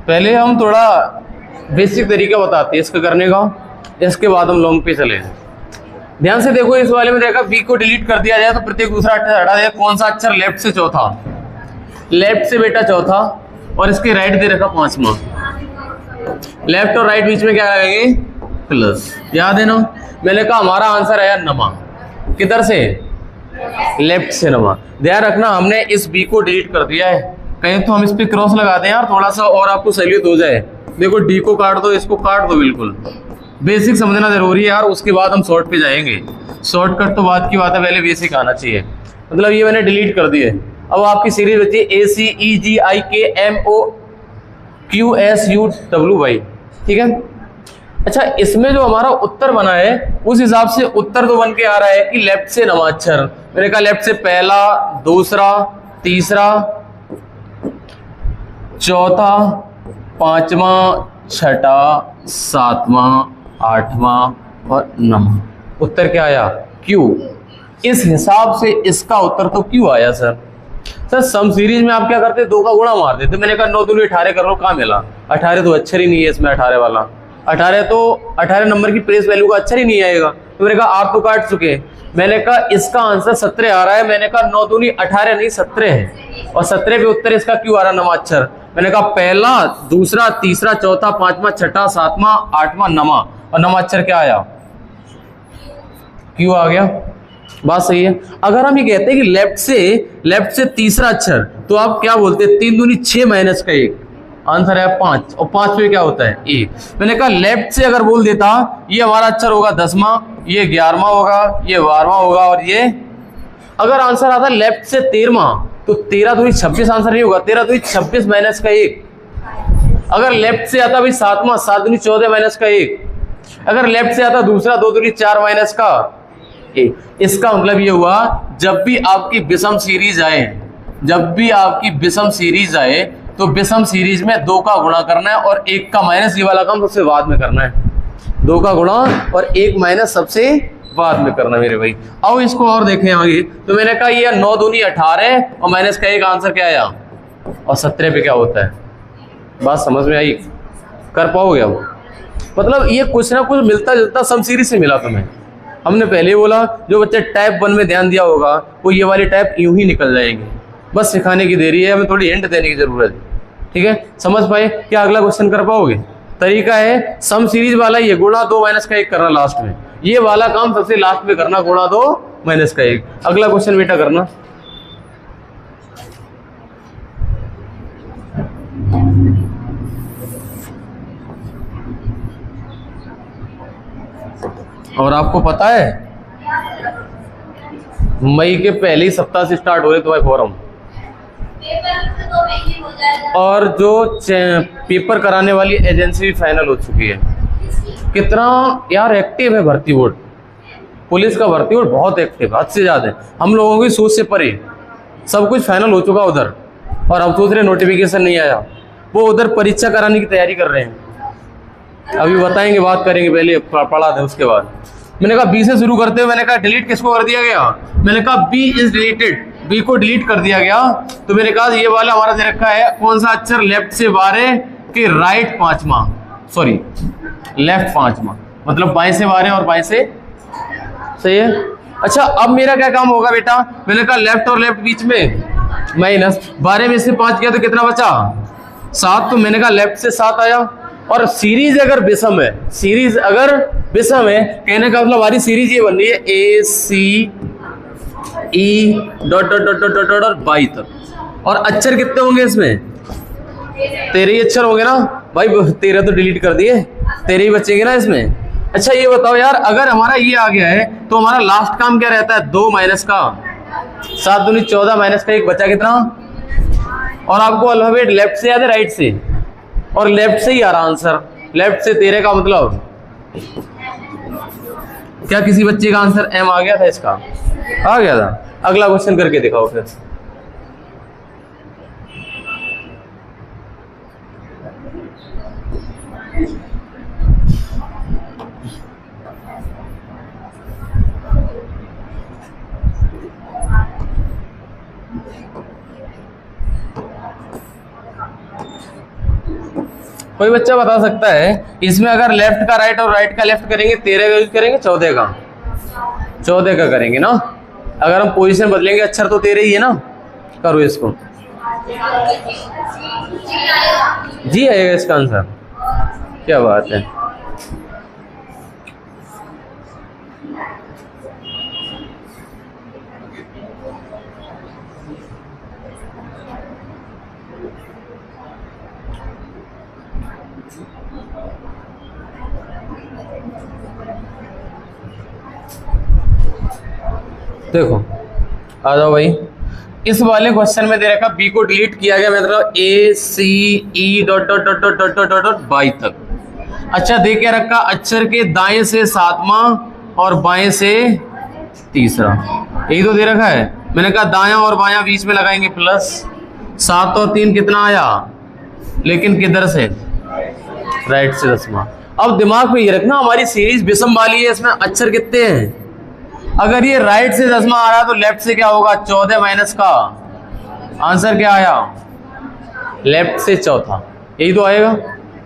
पहले हम थोड़ा बेसिक तरीका बताते हैं इसका करने का, इसके बाद हम लॉन्ग पे चले हैं। ध्यान से देखो, इस वाले में देखा बी को डिलीट कर दिया जाए तो प्रत्येक दूसरा अक्षर हटा दिया। कौन सा अक्षर? लेफ्ट से चौथा, लेफ्ट से बेटा चौथा, और इसके राइट दे रखा पांचवा। लेफ्ट और राइट बीच में क्या लगाएंगे? प्लस। याद है ना? मैंने कहा हमारा आंसर आया नमा। किधर से? लेफ्ट से नमा। ध्यान रखना, हमने इस बी को डिलीट कर दिया है। कहीं तो हम इस पे क्रॉस लगा दें यार, थोड़ा सा और आपको सहूलियत हो जाए। देखो, डी को काट दो, इसको काट दो। बिल्कुल बेसिक समझना जरूरी है यार, उसके बाद हम शॉर्ट पे जाएंगे। शॉर्टकट तो बात की बात है, पहले बेसिक आना चाहिए। मतलब ये मैंने डिलीट कर दिए। अब आपकी सीरीज बची ए C E G I K M O Q S U W Y, ठीक है। अच्छा, इसमें जो हमारा उत्तर बना है उस हिसाब से उत्तर तो बन के आ रहा है कि लेफ्ट से नवा अक्षर। मैंने कहा लेफ्ट से पहला, दूसरा, तीसरा, चौथा, पांचवा, छठा, सातवां, आठवां और नवा। उत्तर क्या आया? क्यू। इस हिसाब से इसका उत्तर तो क्यू आया सर। सर सम सीरीज में आप क्या करते? 2 का गुणा मार देते। मैंने कहा 9 दूनी 18 कर लो, कहाँ मिला? 18 तो अक्षर ही नहीं है इसमें, 18 वाला 18 तो 18 नंबर की प्लेस वैल्यू का अक्षर ही नहीं आएगा। तो मैंने कहा आप तो काट चुके। मैंने कहा इसका आंसर 17 आ रहा है। मैंने कहा 9 दूनी 18 नहीं 17 है, और 17 पे उत्तर इसका क्यों आ रहा? नवा अक्षर। मैंने कहा पहला, दूसरा, तीसरा, चौथा, पांचवा, छठा, सातवां, आठवां, नवा, और नवा अक्षर क्या आया? क्यों आ गया? बात सही है। अगर हम ये कहते हैं कि लेफ्ट से तीसरा अक्षर, तो आप क्या बोलते हैं? 3 दूनी 6 माइनस का 1, आंसर है 5, और 5 पे क्या होता है? 1। मैंने कहा लेफ्ट से अगर बोल देता ये हमारा अक्षर होगा 10वां, ये 11वां होगा, ये 12वां होगा, और ये अगर आंसर आता लेफ्ट से 13वां, तो 13 दूनी 26 आंसर नहीं होगा। 13 दूनी 26 माइनस का 1। अगर लेफ्ट से आता भाई 7वां, 7 दूनी 14 माइनस का 1। अगर लेफ्ट से आता दूसरा, 2 दूनी 4 माइनस का 1। इसका मतलब ये हुआ जब भी आपकी विषम सीरीज आए, तो विषम सीरीज में 2 का गुणा करना है और 1 का माइनस। ये वाला काम सबसे बाद में करना है। 2 का गुणा और 1 माइनस सबसे बाद में करना मेरे भाई। आओ इसको और देखें आगे। तो मैंने कहा ये 9 दूनी 18 और माइनस का 1, आंसर क्या आया? और 17 पे क्या होता है? बात समझ में आई? कर पाओगे अब? मतलब ये कुछ ना कुछ मिलता जुलता सम सीरीज से मिला तुम्हें। हमने पहले बोला जो बच्चे टाइप 1 में ध्यान दिया होगा वो ये वाली टाइप यूं ही निकल जाएंगे। बस सिखाने की देरी है, हमें थोड़ी हिंट देने की जरूरत है। ठीक है, समझ पाए? क्या अगला क्वेश्चन कर पाओगे? तरीका है सम सीरीज वाला, ये गुणा 2 माइनस का 1 करना लास्ट में। ये वाला काम सबसे लास्ट में करना, गुणा 2 माइनस का 1। अगला क्वेश्चन बेटा करना। और आपको पता है मई के पहले सप्ताह से स्टार्ट हो रहे तुम्हारे फॉर्म, और जो पेपर कराने वाली एजेंसी भी फाइनल हो चुकी है। कितना यार एक्टिव है भर्ती बोर्ड, पुलिस का भर्ती बोर्ड बहुत एक्टिव, हद से ज्यादा। हम लोगों की सोच से परे सब कुछ फाइनल हो चुका उधर, और अब सोच रहे नोटिफिकेशन नहीं आया, वो उधर परीक्षा कराने की तैयारी कर रहे हैं। अभी बताएंगे, बात करेंगे, पहले पढ़ा दें उसके बाद। मैंने कहा बी से शुरू करते हुए मैंने कहा डिलीट किसको कर दिया गया? मैंने कहा बी इज डिलीटेड, बी को डिलीट कर दिया गया। तो मैंने कहा ये वाला हमारा दे रखा है कौन सा अक्षर? लेफ्ट से 12, कि राइट 5वां, सॉरी लेफ्ट 5वां, मतलब बाएं से 12 और बाएं से, सही है। अच्छा अब मेरा क्या काम होगा बेटा, मैंने कहा लेफ्ट और लेफ्ट बीच में माइनस, 12 में से 5 किया तो कितना बचा 7, तो मैंने कहा लेफ्ट से 7 आया। और सीरीज अगर विषम है, सीरीज अगर विषम है, कहने का मतलब हमारी सीरीज ये बन रही है A C E dot dot dot dot dot और बाई तक। और अक्षर कितने होंगे इसमें, 13 ही अक्षर होंगे ना भाई, 13 तो डिलीट कर दिए, 13 ही बचेंगे ना इसमें। अच्छा ये बताओ यार, अगर हमारा ये आ गया है तो हमारा लास्ट काम क्या रहता है, 2 माइनस का 7 दूनी 14 माइनस का 1 बचा कितना। और आपको अल्फाबेट लेफ्ट से याद है राइट से, और लेफ्ट से ही आ रहा आंसर, लेफ्ट से 13 का मतलब क्या किसी बच्चे का आंसर एम आ गया था, इसका आ गया था। अगला क्वेश्चन करके दिखाओ फिर। कोई बच्चा बता सकता है इसमें अगर लेफ्ट का राइट और राइट का लेफ्ट करेंगे 13 का यूज करेंगे 14 का, 14 का करेंगे ना। अगर हम पोजीशन बदलेंगे अक्षर तो 13 ही है ना। करो इसको, जी आएगा इसका आंसर, क्या बात है। देखो आ जाओ भाई, इस वाले क्वेश्चन में दे रखा बी को डिलीट किया गया, मतलब A C E dot dot dot dot dot dot dot Y तक। अच्छा दे के रखा अक्षर के दाएं से 7वां और बाएं से 3रा, यही तो दे रखा है। मैंने कहा दायां और बायां बीच में लगाएंगे प्लस, 7 और 3 कितना आया, लेकिन किधर से, राइट से 10वां। अब दिमाग में ये रखना हमारी सीरीज विषम वाली है, इसमें अक्षर कितने हैं। अगर ये राइट से 10वां आ रहा तो लेफ्ट से क्या होगा, 14 माइनस का आंसर क्या आया, लेफ्ट से चौथा, यही तो आएगा।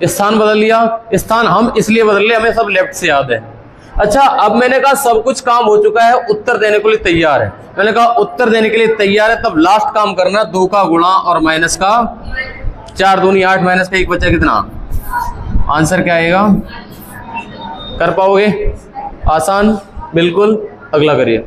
स्थान बदल लिया, स्थान हम इसलिए बदल लिया, हमें सब लेफ्ट से याद है। अच्छा अब मैंने कहा सब कुछ काम हो चुका है, उत्तर देने के लिए तैयार है। मैंने कहा उत्तर देने के लिए तैयार है, तब लास्ट काम करना 2 का गुणा और माइनस का, 4 दूनी 8 माइनस का 1 बचा कितना, आंसर क्या आएगा। कर पाओगे, आसान बिल्कुल। अगला करिए।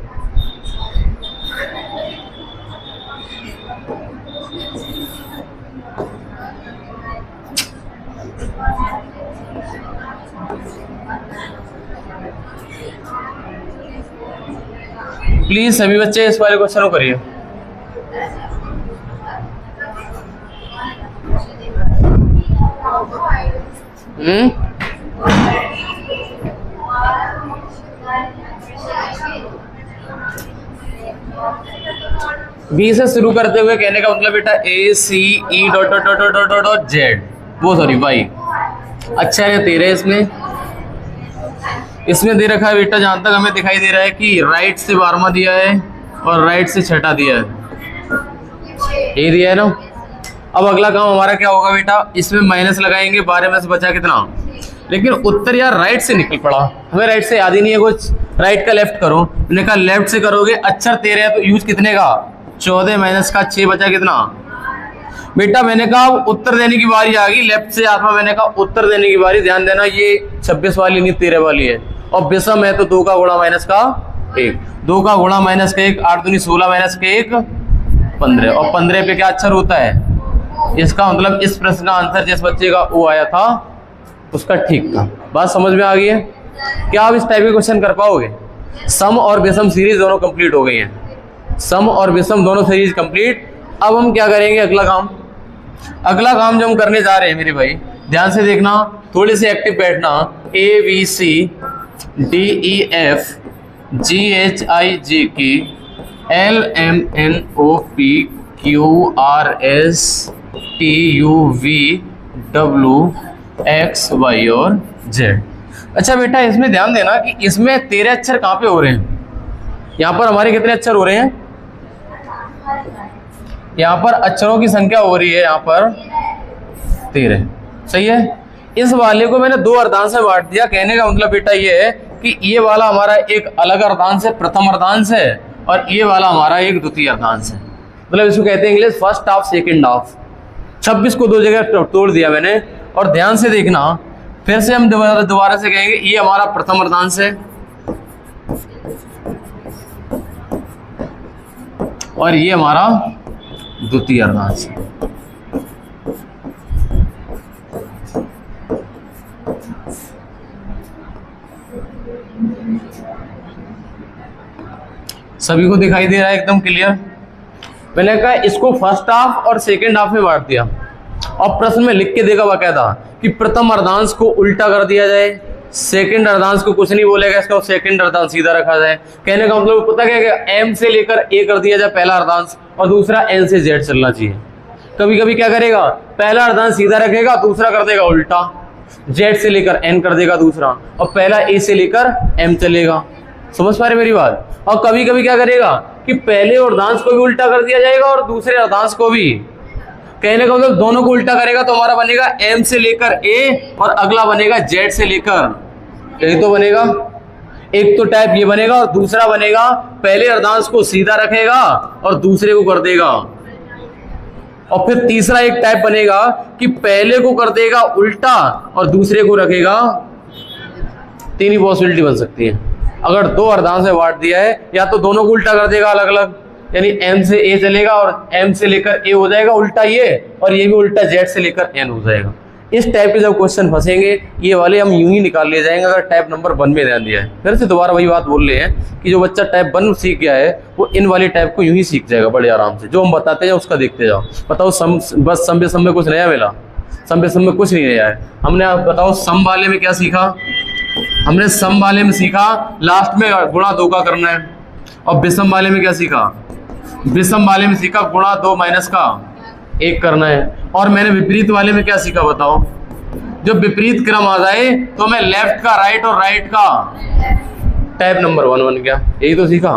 प्लीज सभी बच्चे इस वाले क्वेश्चन को करिए। बी से शुरू करते हुए कहने का मतलब बेटा A C E dot dot dot dot dot dot Z, वो सॉरी वाई। अच्छा है 13 इसमें दे रखा है बेटा, जहां तक हमें दिखाई दे रहा है कि राइट से 12वां दिया है और राइट से 6ठा दिया है, यही दिया है ना। अब अगला काम हमारा क्या होगा बेटा, इसमें माइनस लगाएंगे, 12 में से बचा कितना, लेकिन उत्तर यार राइट से निकल पड़ा, हमें राइट से याद ही नहीं है कुछ। राइट का लेफ्ट करो, मैंने कहा लेफ्ट से करोगे, अक्षर 13 है तो यूज कितने का, 14 माइनस का 6 बचा कितना बेटा। मैंने कहा उत्तर देने की बारी आ गई, लेफ्ट से आत्मा, मैंने कहा उत्तर देने की बारी। ध्यान देना ये 26 वाली नहीं 13 वाली है, और विषम है तो 2 का गुणा माइनस का 1, 2 का गुणा माइनस का 1, 8 दूनी 16 माइनस का 1 15, और 15 पे क्या अक्षर होता है। इसका मतलब इस प्रश्न का आंसर जिस बच्चे का वो आया था उसका ठीक था। बात समझ में आ गई है। क्या आप इस टाइप के क्वेश्चन कर पाओगे। सम और विषम सीरीज दोनों कंप्लीट हो गई हैं, सम और विषम दोनों सीरीज कंप्लीट। अब हम क्या करेंगे, अगला काम जो हम करने जा रहे हैं मेरे भाई, ध्यान से देखना, थोड़े से एक्टिव बैठना। A B C D E F G H I J K L M N O P Q R S T U V W X Y और जेड। अच्छा बेटा इसमें ध्यान देना कि इसमें 13 अक्षर कहाँ पे हो रहे हैं। यहाँ पर हमारे कितने अक्षर हो रहे हैं, यहाँ पर अक्षरों की संख्या हो रही है यहाँ पर 13। सही है। इस वाले को मैंने दो अर्धांश में बांट दिया। कहने का मतलब बेटा ये है कि ये वाला हमारा एक अलग अर्धांश है, प्रथम अर्धांश है, और ये वाला हमारा एक द्वितीय अर्धांश है। मतलब इसको कहते हैं English first half second half. 26 को दो जगह तोड़ दिया मैंने। और ध्यान से देखना, फिर से हम दोबारा से कहेंगे ये हमारा प्रथम अर्धांश है और ये हमारा द्वितीय अर्धांश है। सभी को दिखाई दे रहा है एकदम क्लियर। मैंने कहा इसको फर्स्ट हाफ और सेकंड हाफ में बांट दिया और प्रश्न में लिख के देगा बाकायदा कि प्रथम अर्धांश को उल्टा कर दिया जाए, सेकंड अर्धांश को कुछ नहीं बोलेगा, इसका सेकंड अर्धांश सीधा रखा जाए। कहने का मतलब पता क्या है, एम से लेकर ए कर दिया जाए पहला अर्धांश और दूसरा एन से जेड चलना चाहिए। कभी कभी क्या करेगा, पहला अर्धांश सीधा रखेगा, दूसरा कर देगा उल्टा, जेड से लेकर एन कर देगा दूसरा, और पहला ए से लेकर एम चलेगा। समझ पा रहे मेरी बात। और कभी कभी क्या करेगा कि पहले अर्धांश को भी उल्टा कर दिया जाएगा और दूसरे अर्धांश को भी। कहने का मतलब दोनों को उल्टा करेगा तो हमारा बनेगा एम से लेकर ए और अगला बनेगा जेड से लेकर, यही तो बनेगा। एक तो टाइप ये बनेगा और दूसरा बनेगा पहले अर्धांश को सीधा रखेगा और दूसरे को कर देगा। और फिर तीसरा एक टाइप बनेगा कि पहले को कर देगा उल्टा और दूसरे को रखेगा। तीन ही पॉसिबिलिटी बन सकती है। अगर दो अर्धांश में बांट दिया है, या तो दोनों को उल्टा कर देगा अलग अलग, यानी एम से ए चलेगा और एम से लेकर ए हो जाएगा उल्टा ये, और ये भी उल्टा जेड से लेकर एन हो जाएगा। इस टाइप के जब क्वेश्चन फंसेंगे ये वाले हम यूं ही निकाल ले जाएंगे अगर टाइप नंबर 1 में ध्यान दिया है। फिर से दोबारा वही बात बोल रहे हैं कि जो बच्चा टाइप 1 सीख गया है वो इन वाली टाइप को यूं ही सीख जाएगा बड़े आराम से। जो हम बताते जाओ उसका देखते जाओ। बताओ सम, बस सम पे सम में कुछ नया मिला? सम पे सम में कुछ नहीं नया है। हमने आप बताओ सम वाले में क्या सीखा? हमने सम वाले में सीखा लास्ट में गुणा 2 का करना है। और विषम वाले में क्या सीखा? विषम वाले में सीखा गुणा 2 माइनस का 1 करना है। और मैंने विपरीत वाले में क्या सीखा बताओ? जब विपरीत क्रम आ जाए तो मैं लेफ्ट का राइट और राइट का टाइप नंबर 1 बन गया। यही तो सीखा।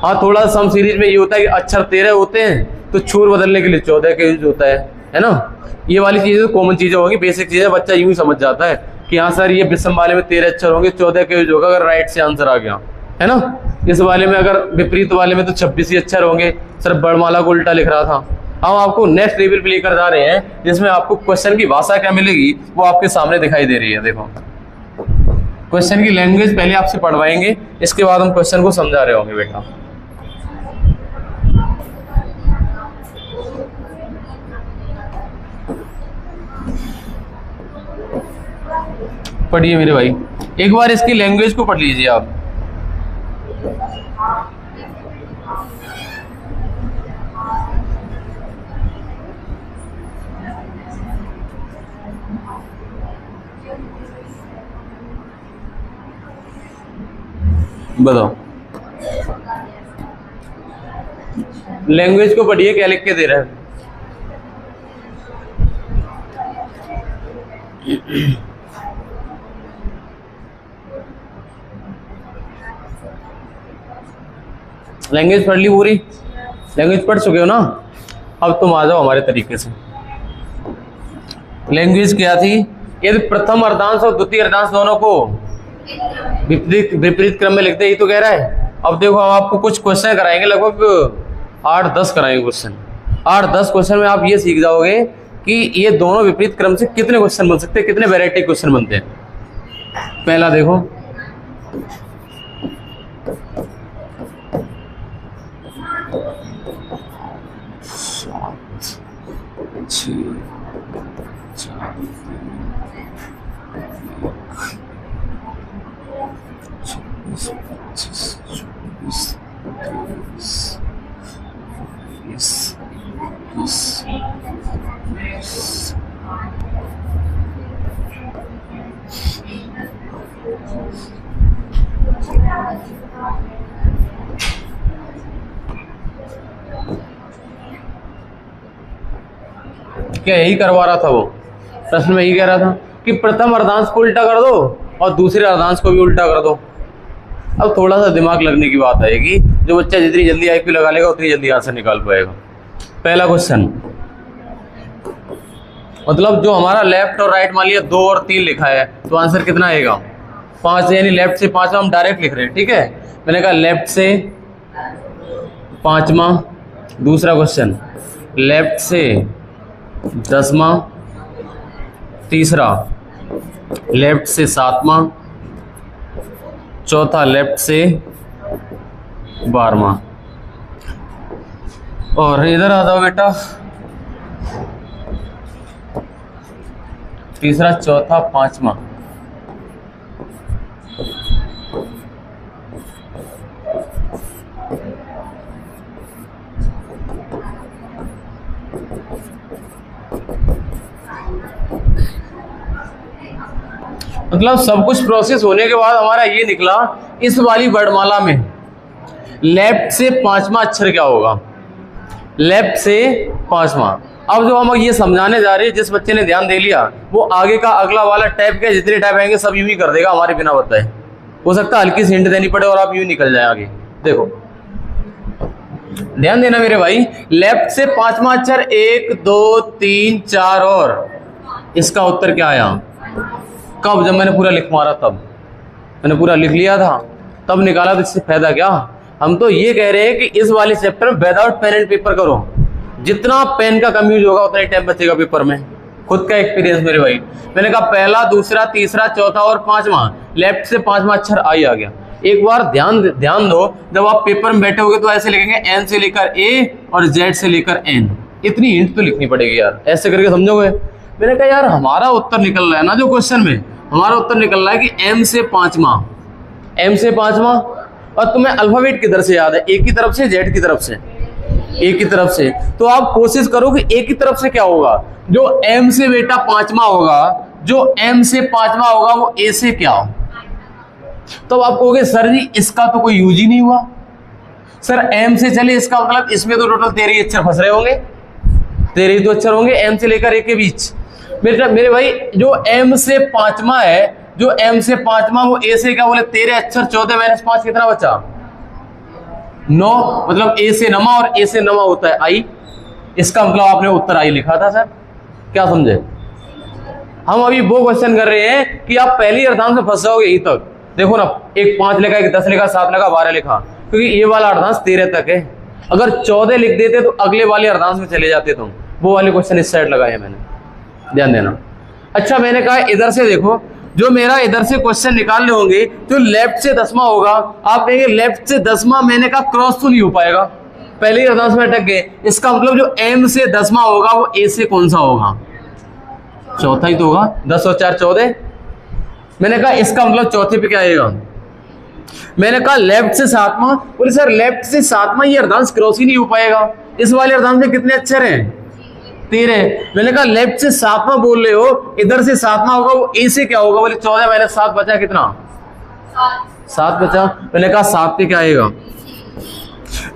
हाँ, थोड़ा सम सीरीज में ये होता है कि अक्षर 13 होते हैं तो छूर बदलने के लिए 14 का यूज होता है ना। ये वाली चीजें तो कॉमन चीजें होंगी, बेसिक चीजें, बच्चा यूं ही समझ जाता है कि हाँ सर ये विषम वाले में 13 अक्षर होंगे, 14 का यूज होगा अगर राइट से आंसर आ गया, है ना। इस वाले में अगर विपरीत वाले में तो 26 ही अक्षर होंगे। सर वर्णमाला को उल्टा लिख रहा था। हम आपको नेक्स्ट लेवल पे लेकर जा रहे हैं जिसमें आपको क्वेश्चन की भाषा क्या मिलेगी वो आपके सामने दिखाई दे रही है। देखो, क्वेश्चन की लैंग्वेज पहले आपसे पढ़वाएंगे, इसके बाद हम क्वेश्चन को समझा रहे होंगे बेटा। पढ़िए मेरे भाई, एक बार इसकी लैंग्वेज को पढ़ लीजिए आप। बताओ, लैंग्वेज को पढ़िए, क्या लिख के दे रहा है। लैंग्वेज पढ़ ली पूरी? लैंग्वेज पढ़ चुके हो ना? अब तुम आ जाओ हमारे तरीके से। लैंग्वेज क्या थी? यदि प्रथम अर्धांश और द्वितीय अर्धांश दोनों को विपरीत क्रम में लिखते ही तो कह रहा है। अब देखो, हम आपको कुछ क्वेश्चन कराएंगे, लगभग 8-10 कराएंगे क्वेश्चन। 8-10 क्वेश्चन में आप ये सीख जाओगे कि ये दोनों विपरीत क्रम से कितने क्वेश्चन बन सकते हैं, कितने वैरायटी क्वेश्चन बनते हैं। पहला देखो, क्या यही करवा रहा था वो? प्रश्न में यही कह रहा था कि प्रथम अर्धांश को उल्टा कर दो और दूसरे अर्धांश को भी उल्टा कर दो। अब थोड़ा सा दिमाग लगने की बात आएगी। जो बच्चा जितनी जल्दी आईक्यू लगा लेगा उतनी जल्दी आंसर निकाल पाएगा। पहला क्वेश्चन, मतलब जो हमारा लेफ्ट और राइट मान लिया 2 और 3 लिखा है, तो आंसर कितना आएगा 5, यानी लेफ्ट से 5वां हम डायरेक्ट लिख रहे हैं। ठीक है, मैंने कहा लेफ्ट से 5वां। दूसरा क्वेश्चन लेफ्ट से 10वां। तीसरा लेफ्ट से 7वां। चौथा लेफ्ट से 12वां। और इधर आ जाओ बेटा, तीसरा चौथा 5वां। मतलब सब कुछ प्रोसेस होने के बाद हमारा ये निकला, इस वाली वर्णमाला में लेफ्ट से 5वां अक्षर क्या होगा, लेफ्ट से 5वां। अब जो हम ये समझाने जा रहे हैं, जिस बच्चे ने ध्यान दे लिया वो आगे का अगला वाला टैप के जितने टैप आएंगे सब यूं ही कर देगा हमारे बिना बताए। हो सकता है हल्की सी हिंट देनी पड़े और आप यूं निकल जाए आगे। देखो ध्यान देना मेरे भाई, लेफ्ट से 5वां अक्षर 1 2 3 4 और इसका उत्तर क्या आया, कब, जब मैंने पूरा लिख मारा तब, मैंने पूरा लिख लिया था तब निकाला, तो इससे फायदा क्या। हम तो ये कह रहे हैं कि इस वाले चैप्टर में विदाउट पेन एंड पेपर करो, जितना पेन का कम यूज होगा उतना ही टाइम बचेगा पेपर में। खुद का एक्सपीरियंस मेरे भाई, मैंने कहा पहला दूसरा तीसरा चौथा और 5वां, लेफ्ट से 5वां अक्षर आई आ गया। एक बार ध्यान दो, जब आप पेपर में बैठे होगे तो ऐसे लिखेंगे एन से लेकर ए और जेड से लेकर एन, इतनी हिंट तो लिखनी पड़ेगी यार, ऐसे करके समझोगे। मैंने कहा यार हमारा उत्तर निकल रहा है ना, जो क्वेश्चन में हमारा उत्तर निकल रहा है कि एम से 5वां, एम से 5वां। और तुम्हें अल्फाबेट किधर से याद है, ए की तरफ से जेड की तरफ से, ए की तरफ से। तो आप कोशिश करो कि ए की तरफ से क्या होगा, जो एम से बेटा 5वां होगा, जो एम से 5वां होगा वो ए से क्या। तो आप कहोगे सर जी इसका तो कोई यूज ही नहीं हुआ, सर एम से चले इसका मतलब इसमें तो टोटल 13 अक्षर फंस रहे होंगे, 13 तो अक्षर होंगे एम से लेकर ए के बीच। मेरे भाई जो एम से 5वां है, जो एम से 5वां वो ए से क्या बोले 13 अक्षर, 14 - 5 कितना बचा 9, मतलब ए से नमा और ए से नमा होता है आई। इसका मतलब आपने उत्तर आई लिखा था सर, क्या समझे। हम अभी वो क्वेश्चन कर रहे हैं कि आप पहली अर्धांश में फंस जाओगे यहीं तक। देखो ना, एक 5 लिखा, एक 10 लिखा, 7 लिखा, 12 लिखा, क्योंकि ये वाला अर्धांश 13 तक है। अगर 14 लिख देते तो अगले वाले अर्धांश में चले जाते तुम। वो वाले क्वेश्चन इस साइड लगाए मैंने, ध्यान देना। अच्छा मैंने कहा इधर से देखो, जो मेरा इधर से क्वेश्चन निकालने होंगे जो लेफ्ट से 10वां होगा, आप कहेंगे लेफ्ट से 10वां, मैंने कहा क्रॉस तो नहीं हो पाएगा, पहले ही अर्धांश में अटक गए। इसका मतलब जो एम से 10वां होगा वो ए से कौन सा होगा, चौथा ही तो होगा, 10 और 4 14। मैंने कहा इसका मतलब चौथे पे क्या आएगा। मैंने कहा लेफ्ट से 7वां, बोले सर लेफ्ट से 7वां ये अर्धांश क्रॉस ही नहीं हो पाएगा, इस वाले अर्धांश में कितने अक्षर हैं 13। मैंने कहा लेफ्ट से 7वां बोल रहे हो, इधर से 7वां होगा वो ए से क्या होगा, बोले 14 - 7 बचा कितना 7 बचा। मैंने कहा 7 पे क्या आएगा।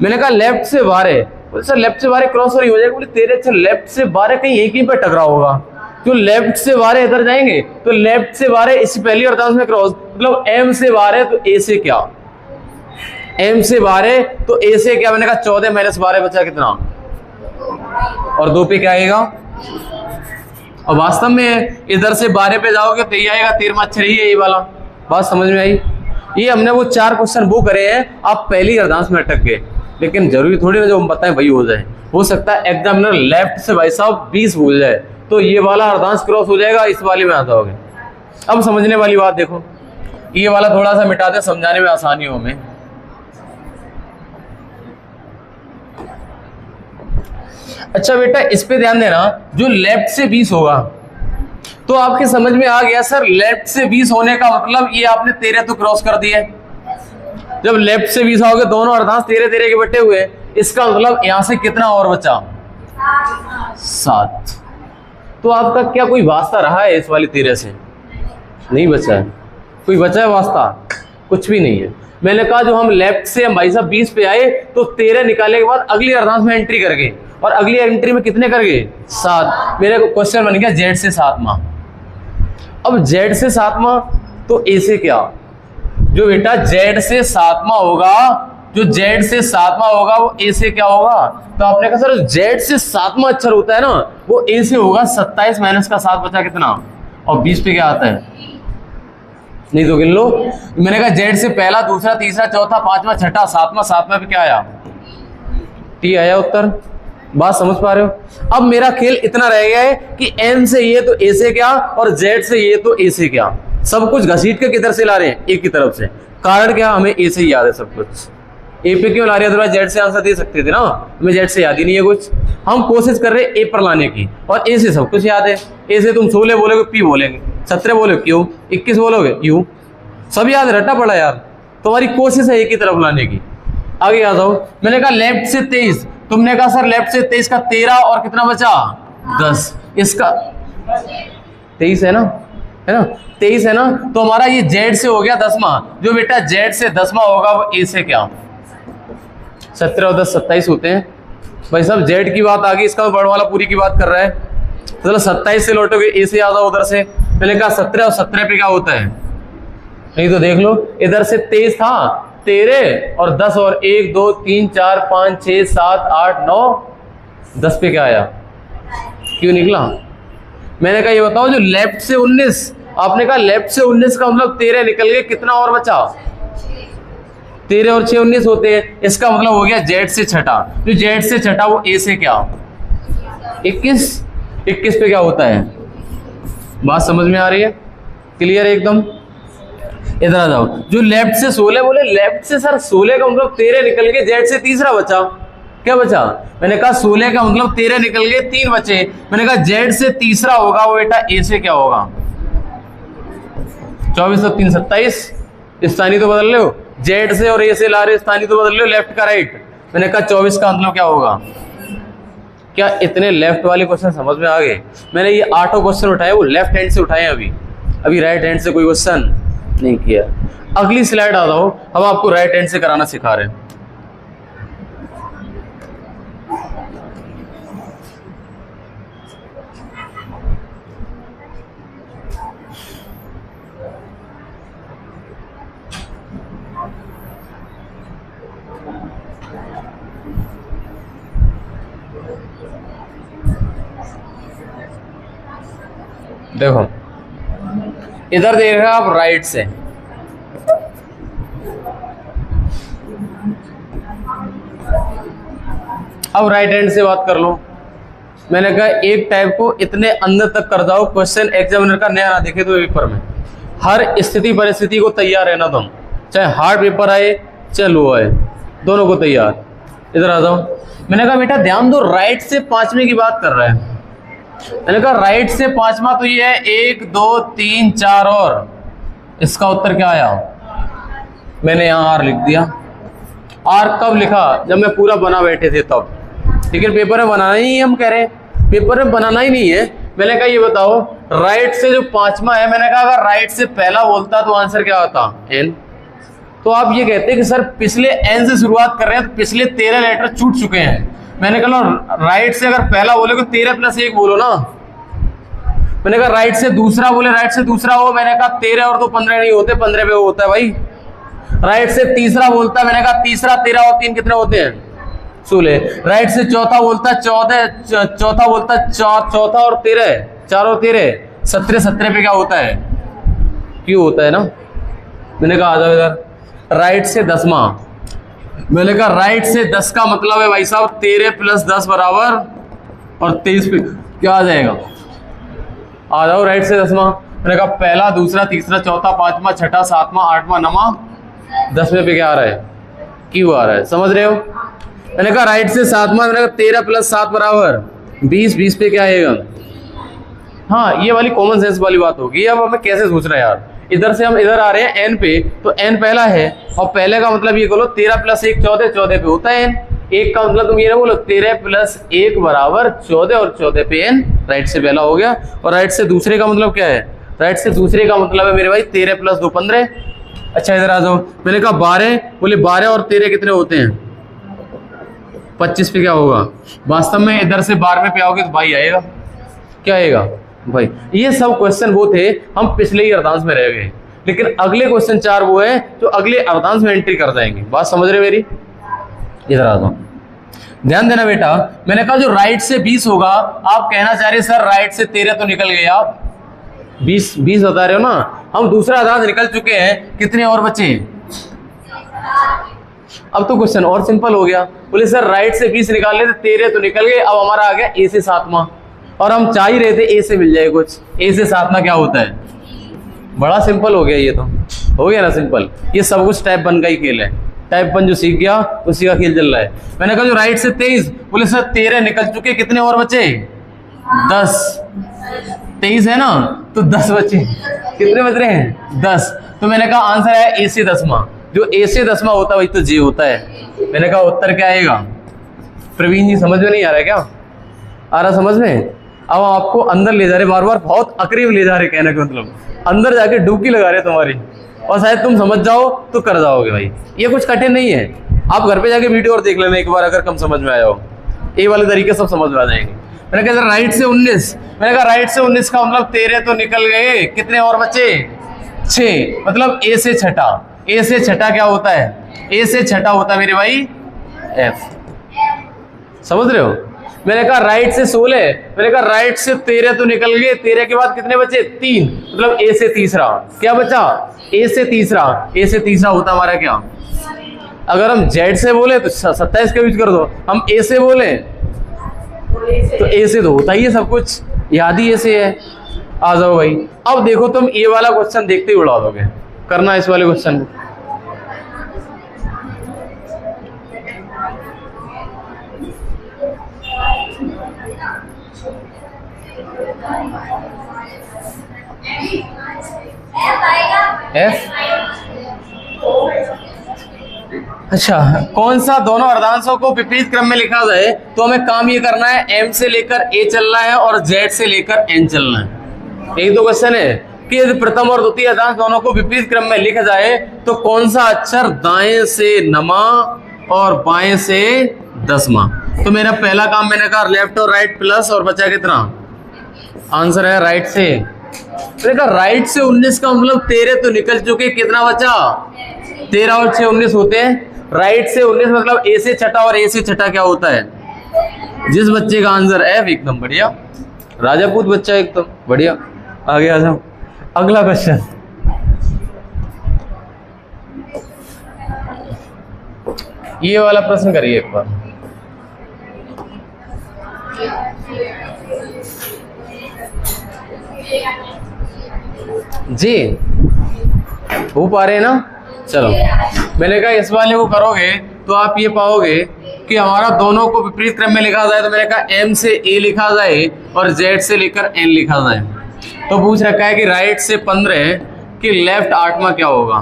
मैंने कहा लेफ्ट से 12, बोले सर लेफ्ट से 12 क्रॉस हो जाएगा, बोले 13 अक्षर, लेफ्ट से 12 कहीं एक ही पे टकरा होगा, तो लेफ्ट से 12 इधर जाएंगे तो लेफ्ट से 12 इसी पहली अर्धांश में क्रॉस, मतलब एम से 12 तो ए से क्या, एम से 12 तो ए से क्या। मैंने कहा 14 - 12 बचा कितना, और 2 पे क्या आएगा। और वास्तव में इधर से 12 पे जाओगे तो ये आएगा 13वां अक्षर ही है, ये वाला। बात समझ में आई। ये हमने वो 4 क्वेश्चन वो करे हैं, आप पहली अर्धांश में अटक गए, लेकिन जरूरी थोड़ी ना जो हम बताएं वही हो जाए। हो सकता है एग्जामिनर लेफ्ट से भाई साहब 20 भूल जाए, तो ये वाला अर्धांश क्रॉस हो जाएगा, इस वाले में आ जाओगे। अब समझने वाली बात देखो, ये वाला थोड़ा सा मिटा दे, समझाने में आसानी हो हमें। अच्छा बेटा इस पे ध्यान देना, जो लेफ्ट से 20 होगा, तो आपके समझ में आ गया सर लेफ्ट से 20 होने का मतलब ये आपने 13 तो क्रॉस कर दिए। जब लेफ्ट से 20 आओगे दोनों अर्धांश 13 के बटे हुए, इसका मतलब यहां से कितना और बचा 7। तो आपका क्या कोई वास्ता रहा है इस वाली 13 से, नहीं बचा है। कोई बचा है वास्ता, कुछ भी नहीं है। मैंने कहा जो हम लेफ्ट से हम भाई साहब 20 पे आए तो 13 निकालने के बाद अगली अर्धांश में एंट्री कर गए, और अगली एंट्री में कितने कर गए 7। मेरे को क्वेश्चन बन गया जेड से 7वां। अब जेड से 7वां तो ए से क्या, जो बेटा जेड से 7वां होगा जो जेड से सातवां होगा वो ए से क्या होगा, तो आपने कहा सर जेड से सातवां अक्षर होता है ना वो ए से होगा। 27 माइनस का 7 बचा कितना, और 20 पे क्या आता है, नहीं तो गिन लो। मैंने कहा जेड से पहला, दूसरा, तीसरा, चौथा, पांचवा, छठा, सातवां पे क्या आया, टी आया उत्तर। बात समझ पा रहे हो। अब मेरा खेल इतना रह गया है कि एन से ये तो ए से क्या, और जेड से ये तो ए से क्या, सब कुछ घसीट के किधर से ला रहे हैं, ए की तरफ से। कारण क्या, हमें ए से ही याद है सब कुछ। ए पे क्यों ला रहे हैं, जेड से आंसर दे सकते थे ना, हमें जेड से याद ही नहीं है कुछ। हम कोशिश कर रहे हैं ए पर लाने की, और ए से सब कुछ याद है। ए से तुम 16 बोलोगे पी बोलेंगे, 17 बोलोगे क्यू, 21 बोलोगे यू, सब याद है, रट्टा पड़ा यार। तुम्हारी कोशिश है ए की तरफ लाने की। आगे आ जाओ। मैंने कहा लेफ्ट से 23, तुमने कहा सर लेफ्ट से 23 का 13 और कितना बचा 10, इसका 23 है ना, है ना 23 है ना, तो हमारा ये जेड से हो गया 10वां। जो बेटा जेड से 10वां होगा वो ए से क्या, 17 और 10 27 होते हैं भाई साहब। जेड की बात आ गई, इसका बड़ वाला पूरी की बात कर रहा है। तो चलो 27 से लौटोगे ए से आ जाओ उधर से। मैंने कहा 17 और 17 पे क्या होता है, नहीं तो देख लो, इधर से 23 था, 13 और 10 और 1 2 3 4 5 6 7 8 9 10 पे क्या आया, क्यों निकला। मैंने कहा ये बताओ जो लेफ्ट से 19, आपने कहा लेफ्ट से 19 का मतलब 13 निकल गए, कितना और बचा, 13 और 6 19 होते हैं। इसका मतलब हो गया जेड से छठा। जो जेड से छठा वो ए से क्या 21, 21 पे क्या होता है। बात समझ में आ रही है, क्लियर है एकदम। इधर आ जाओ। जो लेफ्ट से 16 बोले, लेफ्ट से सर 16 का मतलब 13 निकल गए, जेड से तीसरा बचा, क्या बचा, मैंने कहा 16 का मतलब 13 निकल गए, 3 बचे। मैंने कहा जेड से तीसरा होगा वो बेटा ए से क्या होगा, 24 और 3 27। स्थानीय तो बदल रहे हो, जेड से और ए से ला रहे, स्थानीय तो बदल रहे हो, लेफ्ट का राइट। मैंने कहा 24 का मतलब क्या होगा। क्या इतने लेफ्ट वाले क्वेश्चन समझ में आ गए। मैंने ये 8 क्वेश्चन उठाए, वो लेफ्ट हैंड से उठाए, अभी राइट हैंड से कोई क्वेश्चन नहीं किया। अगली स्लाइड आ जाओ, हम आपको राइट हैंड से कराना सिखा रहे हैं। देखो इधर देख रहे हो आप राइट से, अब राइट हैंड से बात कर लो। मैंने कहा एक टाइप को इतने अंदर तक कर जाओ, क्वेश्चन एग्जामिनर का नया ना दिखे तो पेपर में। हर स्थिति परिस्थिति को तैयार रहना तुम, चाहे हार्ड पेपर आए चाहे लो आए, दोनों को तैयार। इधर आ जाओ। मैंने कहा बेटा ध्यान दो, राइट से 5वें की बात कर रहा है। मैंने कहा राइट से 5वां तो ये है 1 2 3 4 और इसका उत्तर क्या आया, मैंने यहाँ आर लिख दिया। आर कब लिखा, जब मैं पूरा बना बैठे थे तब, लेकिन पेपर में बनाना ही नहीं है, हम कह रहे हैं पेपर में बनाना ही नहीं है। मैंने कहा ये बताओ राइट से जो 5वां है, मैंने कहा अगर राइट से पहला बोलता तो आंसर क्या होता एन। तो आप ये कहते हैं कि सर पिछले एन से शुरुआत कर रहे हैं तो पिछले 13 लेटर छूट चुके हैं। मैंने कहा राइट से अगर पहला बोले तो 13 + 1 बोलो ना। मैंने कहा राइट से दूसरा बोले, राइट से दूसरा हो, मैंने कहा 13 और 2 15 नहीं होते, 15 पे होता है भाई। राइट से तीसरा बोलता है, मैंने कहा तीसरा 13 और 3 कितने होते हैं 16। राइट से चौथा बोलता है 14, चौथा बोलता है चौथा और 13, 4 और 13 17, 17 पे क्या होता है क्यों होता है ना। मैंने कहा आ जाओ इधर। राइट से 10वां, मैंने कहा राइट से 10 का मतलब है भाई साहब 13 + 10 बराबर और 23 पे क्या आ जाएगा, आ जाओ राइट से 10वां। मैंने कहा पहला दूसरा तीसरा चौथा 5वां 6वां 7वां 8वां 9वां 10वें पे क्या आ रहा है क्यों आ रहा है, समझ रहे हो। मैंने कहा राइट से 7वां, मैंने कहा 13 + 7 बराबर 20, 20 पे क्या आएगा। हाँ ये वाली कॉमन सेंस वाली बात होगी। अब हमें कैसे सोच रहे हैं यार, इधर से हम इधर आ रहे हैं एन पे, तो एन पहला है और पहले का मतलब ये बोलो 13 + 1 14, 14 पे होता है एन। एक का मतलब तुम ये ना बोलो 13 + 1 बराबर 14 और 14 पे एन, राइट से पहला हो गया। और राइट से दूसरे का मतलब क्या है, राइट से दूसरे का मतलब है मेरे भाई 13 + 2 15। अच्छा इधर आ जाओ। मैंने कहा 12 बोले 12 और 13 कितने होते हैं 25 पे क्या होगा। वास्तव में इधर से 12वें पे आओगे तो भाई आएगा, क्या आएगा भाई। ये सब क्वेश्चन वो थे, हम पिछले ही अर्धांश में रह गए, लेकिन अगले क्वेश्चन 4 वो है जो अगले अर्धांश में एंट्री कर जाएंगे। बात समझ रहे मेरी। इधर आ जाओ, ध्यान देना बेटा। मैंने कहा जो राइट से 20 होगा, आप कहना चाह रहे सर राइट से 13 तो निकल गए, आप 20 बता रहे हो ना। हम दूसरा आधार निकल चुके हैं, कितने और बचे? अब तो क्वेश्चन और सिंपल हो गया। बोले सर राइट से 20 निकाल लेते, 13 तो निकल गए, अब हमारा आ गया ए से 7वां, और हम चाह ही रहे थे ए से मिल जाए कुछ। ए से 7वां क्या होता है? बड़ा सिंपल हो गया, ये तो हो गया ना सिंपल। ये सब कुछ टाइप 1 का ही खेल है, टाइप 1 जो सीख गया उसी का खेल चल रहा है। मैंने कहा जो राइट से 23, बोले सर 13 निकल चुके, कितने और बचे? 10। 23 है ना, तो 10 बचे, कितने बच रहे हैं? 10। तो मैंने कहा आंसर है ए से 10वां। जो ए से 10वां होता है वही तो जे होता है। मैंने कहा उत्तर क्या आएगा? प्रवीण जी समझ में नहीं आ रहा है क्या? आ रहा समझ में? अब आपको अंदर ले जा रहे, बार बार बहुत अकरीब ले जा रहे, कहने का मतलब अंदर जाके डुबकी लगा रहे तुम्हारी, और शायद तुम समझ जाओ तो कर जाओगे भाई। ये कुछ कठिन नहीं है, आप घर पे जाके वीडियो और देख लेना एक बार, अगर कम समझ में आया हो। ये वाले तरीके सब समझ में आ जाएंगे। मैंने कहा राइट से 19, मैंने कहा राइट से 19 का मतलब 13 तो निकल गए, कितने और बचे? 6। मतलब ए से छठा। ए से छठा क्या होता है? ए से छठा होता है मेरे भाई एफ। समझ रहे हो? मैंने कहा राइट से 16, मैंने कहा राइट से 13 तो निकल गए, 13 के बाद कितने बचे? 3। मतलब ए से तीसरा क्या बचा? ए से तीसरा। ए से तीसरा होता हमारा क्या? अगर हम जेड से बोले तो 27 का यूज कर दो, हम ए से बोले तो ए से तो होता ही है सब कुछ, याद ही ऐसे है। आ जाओ भाई, अब देखो तुम ये वाला क्वेश्चन देखते ही उड़ा दोगे। करना इस वाले क्वेश्चन को। एफ। अच्छा, कौन सा दोनों अर्धांशों को विपरीत क्रम में लिखा जाए? तो हमें काम ये करना है, एम से लेकर ए चलना है और जेड से लेकर एन चलना है। एक दो क्वेश्चन है कि यदि प्रथम और द्वितीय अर्धांश दोनों को विपरीत क्रम में लिखा जाए तो कौन सा अक्षर दाएं से नवा और बाएं से 10वां? तो मेरा पहला काम मैंने कहा लेफ्ट और राइट प्लस, और बचा कितना? आंसर है राइट से। मैंने कहा राइट से 19 का मतलब 13 तो निकल चुके, कितना बचा? 13 और 6 19 होते हैं। राइट से 19 मतलब ए से छठा, और ए से छठा क्या होता है? जिस बच्चे का आंसर एफ, एकदम बढ़िया, राजापूत बच्चा एकदम बढ़िया। आगे आ जाओ, अगला क्वेश्चन। ये वाला प्रश्न करिए एक बार। जी हो पा रहे हैं ना? चलो, मैंने कहा इस वाले को करोगे तो आप ये पाओगे कि हमारा दोनों को विपरीत क्रम में लिखा जाए। तो मैंने कहा एम से ए लिखा जाए और जेड से लेकर एन लिखा जाए। तो पूछ रखा है कि राइट से 15 कि लेफ्ट 8वां क्या होगा?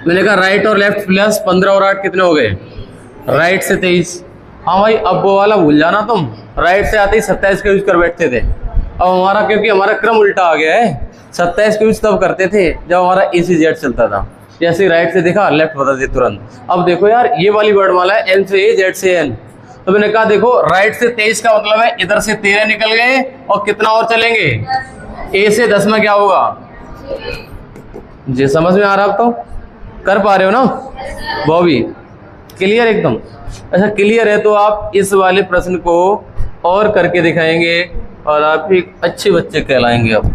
मैंने कहा राइट और लेफ्ट प्लस 15 और 8 कितने हो गए? राइट से 23। हाँ भाई, अब वो वाला भूल जाना तुम, राइट से आते ही 27 का यूज कर बैठते थे। अब हमारा, क्योंकि हमारा क्रम उल्टा आ गया है, 27 का यूज तब करते थे जब हमारा ए से जेड चलता था। जैसे राइट से देखा लेफ्ट बता दे तुरंत। अब देखो यार, ये वाली वर्डमाला है एम से ए जेड से एन। तो मैंने कहा देखो राइट से 23 का मतलब है इधर से 13 निकल गए, और कितना और चलेंगे? ए से 10 में क्या होगा? जी समझ में आ रहा? आप तो कर पा रहे हो ना बॉबी? क्लियर एकदम? अच्छा क्लियर है तो आप इस वाले प्रश्न को और करके दिखाएंगे और आप एक अच्छे बच्चे कहलाएंगे। अब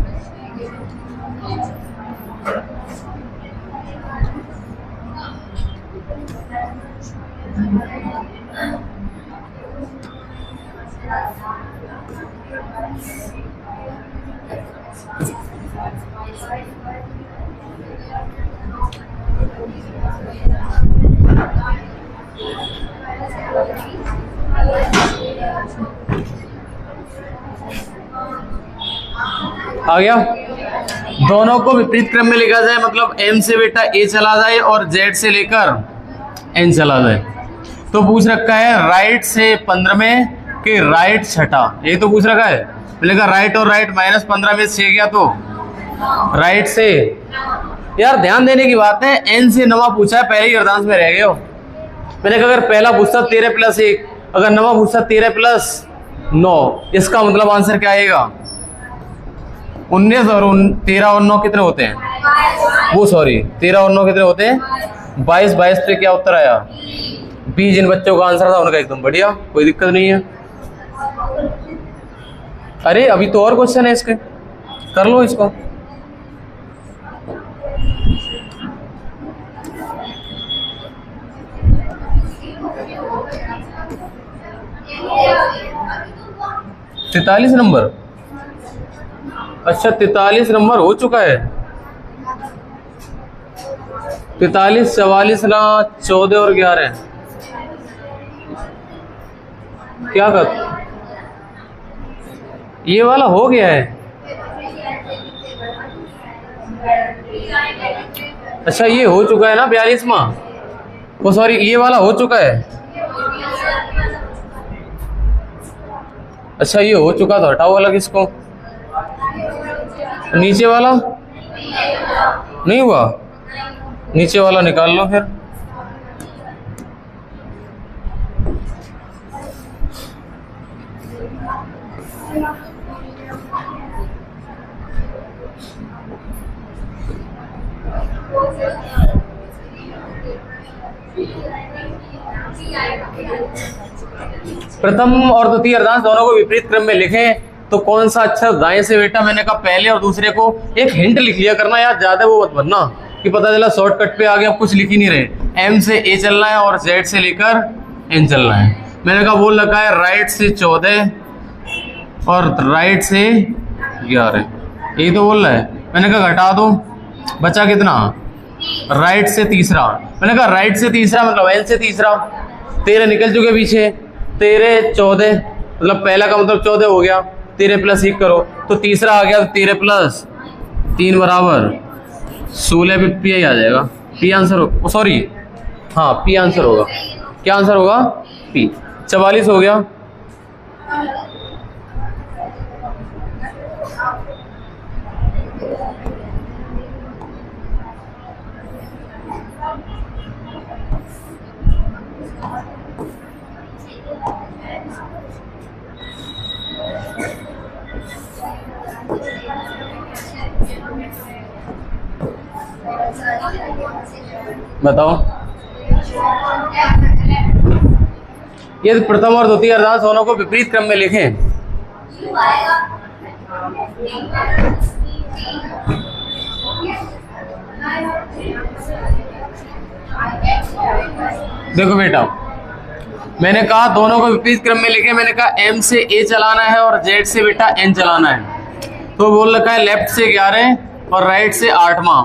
आ गया? दोनों को विपरीत क्रम में लिखा जाए मतलब एम से बेटा ए चला जाए और जेड से लेकर एन चला जाए। तो पूछ रखा है राइट से 15 में कि राइट छठा, ये तो पूछ रखा है। मैंने कहा राइट और राइट -15 में 6 गया, तो राइट से। यार ध्यान देने की बात है, एन से नवा पूछा है, पहले ही अर्धांश में रह गए हो। मैंने कहा अगर पहला पूछता 13 + 1, अगर नवा पूछता 13 + 9, इसका मतलब आंसर क्या आएगा? 19 और 13 और 9 कितने होते हैं? वो सॉरी 13 और 9 कितने होते हैं? 22 22 पे क्या उत्तर आया? बी। जिन बच्चों का आंसर था उनका एकदम बढ़िया, कोई दिक्कत नहीं है। अरे अभी तो और क्वेश्चन है इसके, कर लो इसको। तैतालीस नंबर, अच्छा 43 नंबर हो चुका है। 43 44 ना 14 और 11 क्या कर, ये वाला हो गया है। अच्छा ये हो चुका है ना 42वां, वो सॉरी ये वाला हो चुका है। अच्छा ये हो चुका था, हटाओ अलग इसको। नीचे वाला नहीं हुआ, नीचे वाला निकाल लो फिर। प्रथम और द्वितीय अर्धांश दोनों को विपरीत क्रम में लिखें तो कौन सा अक्षर दाएं से बेटा? मैंने कहा पहले और दूसरे को एक हिंट लिख लिया करना यार, ज्यादा वो मत बनना कि पता चला शॉर्टकट पे आ गया, अब कुछ लिख ही नहीं रहे। एम से ए चलना है और जेड से लेकर एन चलना है। मैंने कहा बोल रखा है राइट से 14 और राइट से 11, यही तो बोल रहा है। मैंने कहा घटा दो, बचा कितना? राइट से तीसरा। मैंने कहा राइट से तीसरा मतलब एन से तीसरा, 13 निकल चुके पीछे, 13 14 मतलब पहला का मतलब 14 हो गया, 13 प्लस 1 करो तो तीसरा आ गया, 13 प्लस 3 बराबर 16 पे पी आ जाएगा। पी आंसर हो, सॉरी हाँ पी आंसर होगा। क्या आंसर होगा? पी। 44 हो गया। बताओ, ये प्रथम और द्वितीय अर्धांश दोनों को विपरीत क्रम में लिखें। देखो बेटा मैंने कहा दोनों को विपरीत क्रम में लिखें। मैंने कहा एम से ए चलाना है और जेड से बेटा एन चलाना है। तो बोल रखा है लेफ्ट से 11 और राइट से 8वां।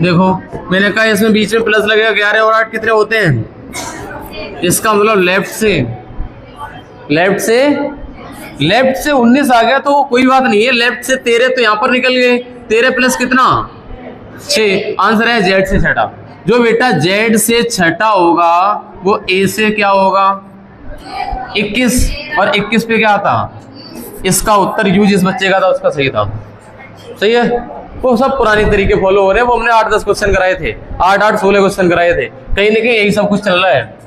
देखो मैंने कहा इसमें बीच में प्लस लगेगा, 11 और 8 कितने होते हैं? इसका मतलब लेफ्ट से 19 आ गया तो कोई बात नहीं है। लेफ्ट से 13 तो यहाँ पर निकल गए, 13 प्लस कितना? 6। आंसर है जेड से छठा। जो बेटा जेड से छठा होगा वो ए से क्या होगा? 21 और 21 पे क्या था? इसका उत्तर यू जिस बच्चे का था उसका सही था। सही है, वो सब पुराने तरीके फॉलो हो रहे हैं। वो हमने 8-10 क्वेश्चन कराए थे, 8-8 16 क्वेश्चन कराए थे। कहीं ना कहीं यही सब कुछ चल रहा है,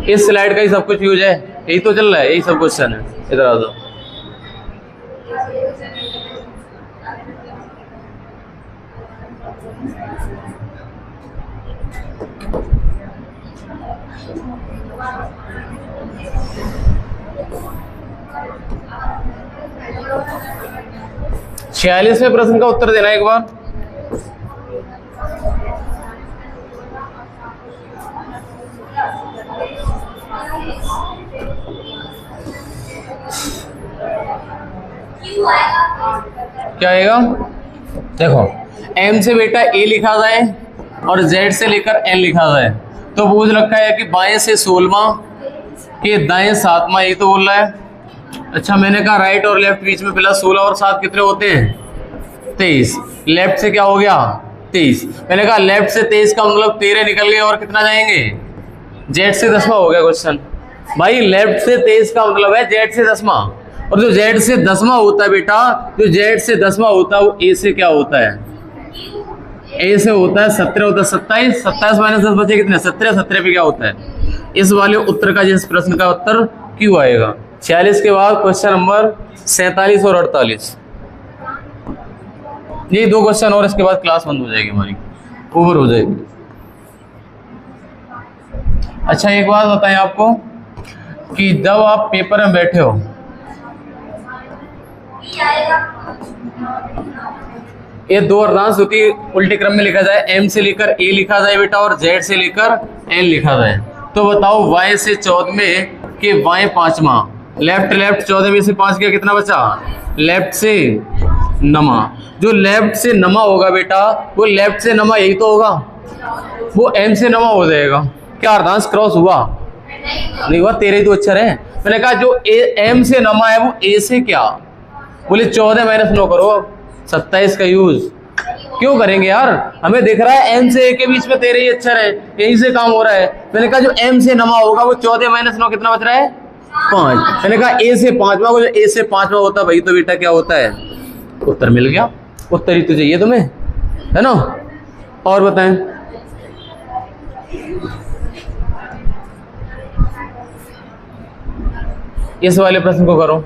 इस स्लाइड का ही सब कुछ यूज है, यही तो चल रहा है, यही सब क्वेश्चन है। इधर आ जाओ। छियालीसवें प्रश्न का उत्तर देना एक बार। क्या आएगा? देखो एम से बेटा ए लिखा जाए और जेड से लेकर एन लिखा जाए तो पूछ रखा है कि बाएं से 16वां के दाएं 7वां, ये तो बोल रहा है। अच्छा मैंने कहा राइट और लेफ्ट बीच में प्लस 16 और 7 कितने होते हैं? 23। लेफ्ट से क्या हो गया? 23। मैंने कहा लेफ्ट से 23 का मतलब 13 निकल गए और कितना जाएंगे? जेड से 10वां हो गया क्वेश्चन। भाई लेफ्ट से 23 का मतलब है जेड से 10वां, और जो जेड से 10वां होता है बेटा, जो जेड से 10वां होता है वो ए से क्या होता है? ए से होता है 17 होता है 27, 27 माइनस 10 बचे कितने? 17, 17 पे क्या होता है? इस वाले उत्तर का जिस प्रश्न का उत्तर क्यों आएगा। 46 के बाद क्वेश्चन नंबर 47 और 48, ये 2 क्वेश्चन और इसके बाद क्लास बंद हो जाएगी, हमारी ओवर हो जाएगी। अच्छा एक बात बताएं आपको कि जब आप पेपर में बैठे हो, ये दो अर्धांश होती है, उल्टे क्रम में लिखा जाए, m से लेकर a लिखा जाए बेटा और z से लेकर n लिखा जाए। तो बताओ y से 14वें के y 5वां, लेफ्ट लेफ्ट 14 में से 5 गया, कितना बचा? लेफ्ट से नमा। जो लेफ्ट से नमा होगा बेटा, वो लेफ्ट से नमा यही तो होगा, वो m से नमा हो जाएगा। क्या अर्धांश क्रॉस हुआ? नहीं हुआ, तेरे ही तो अक्षर है। मैंने कहा जो m से नमा है वो a से क्या, बोले 14 माइनस 9 करो, 27 का यूज क्यों करेंगे यार? हमें दिख रहा है m से a के बीच में तेरे ही अक्षर है, यहीं से काम हो रहा है। मैंने कहा जो m से नमा होगा वो 14 माइनस 9 कितना बच रहा है? 5। मैंने कहा a से 5वां को, जो a से 5वां होता भाई तो बेटा क्या होता है? उत्तर मिल गया। उत्तर ही तो चाहिए तुम्हें, है ना? और बताएं, इस वाले प्रश्न को करो।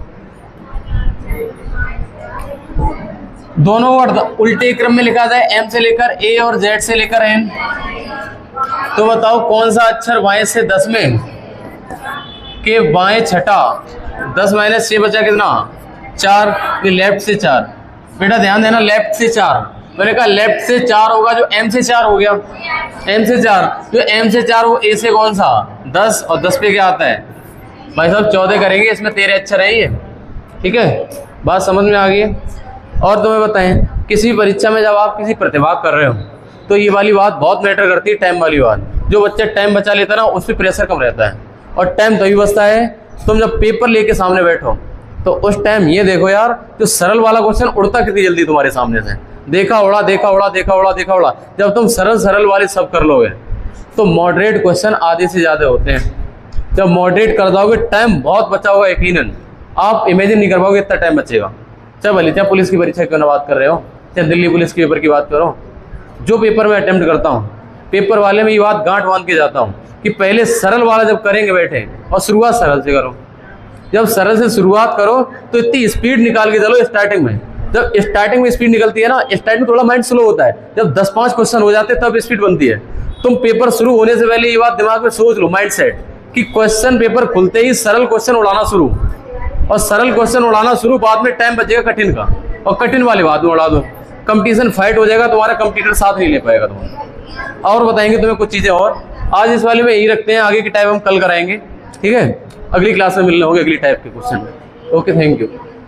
दोनों उल्टे क्रम में लिखा जाए, m से लेकर a और z से लेकर n। तो बताओ कौन सा अक्षर y से 10 में के बाएं छठा, 10 माइनस 6 बचा कितना? 4। लेफ्ट से 4, बेटा ध्यान देना, लेफ्ट से 4। मैंने कहा लेफ्ट से 4 होगा, जो m से 4 हो गया, m से 4, जो m से 4 वो a से कौन सा? 10, और 10 पे क्या आता है भाई साहब? 14 करेंगे, इसमें तेरे अक्षर है ये, ठीक है? बात समझ में आ गई है? और तुम्हें बताएं, किसी परीक्षा में जब आप किसी प्रतिभाग कर रहे हो तो ये वाली बात बहुत मैटर करती है, टाइम वाली बात। जो बच्चा टाइम बचा लेता है ना, उस पर प्रेशर कम रहता है, और टाइम तभी बचता है तुम जब पेपर लेके सामने बैठो। तो उस टाइम ये देखो यार, जो सरल वाला क्वेश्चन उड़ता कितनी जल्दी तुम्हारे सामने से, देखा उड़ा देखा उड़ा देखा उड़ा देखा उड़ा। जब तुम सरल सरल वाले सब कर लोगे तो मॉडरेट क्वेश्चन आधे से ज़्यादा होते हैं। जब मॉडरेट कर जाओगे, टाइम बहुत बचा होगा, यकीनन आप इमेजिन नहीं कर पाओगे इतना टाइम बचेगा। चाहे भले चाहे पुलिस की परीक्षा क्यों ना बात कर रहे हो, चाहे दिल्ली पुलिस के पेपर की बात करो, जो पेपर में अटेम्प्ट करता हूँ, पेपर वाले में ये बात गांठ बांध के जाता हूँ कि पहले सरल वाला जब करेंगे बैठे, और शुरुआत सरल से करो। जब सरल से शुरुआत करो तो इतनी स्पीड निकाल के चलो स्टार्टिंग में। जब स्टार्टिंग में स्पीड निकलती है ना, स्टार्टिंग में थोड़ा माइंड स्लो होता है, जब 10-5 क्वेश्चन हो जाते हैं तब स्पीड बनती है। तुम पेपर शुरू होने से पहले ये बात दिमाग में सोच लो, माइंड सेट, कि क्वेश्चन पेपर खुलते ही सरल क्वेश्चन उड़ाना शुरू, और सरल क्वेश्चन उड़ाना शुरू, बाद में टाइम बचेगा कठिन का, और कठिन वाली बात में उड़ा दो, कंपटीशन फाइट हो जाएगा, तुम्हारा कंपटीटर साथ नहीं ले पाएगा तुम्हारा। और बताएंगे तुम्हें कुछ चीज़ें और, आज इस वाले में यही रखते हैं, आगे की टाइप हम कल कराएंगे, ठीक है? अगली क्लास में मिलने होंगे अगली टाइप के क्वेश्चन। Okay, thank you.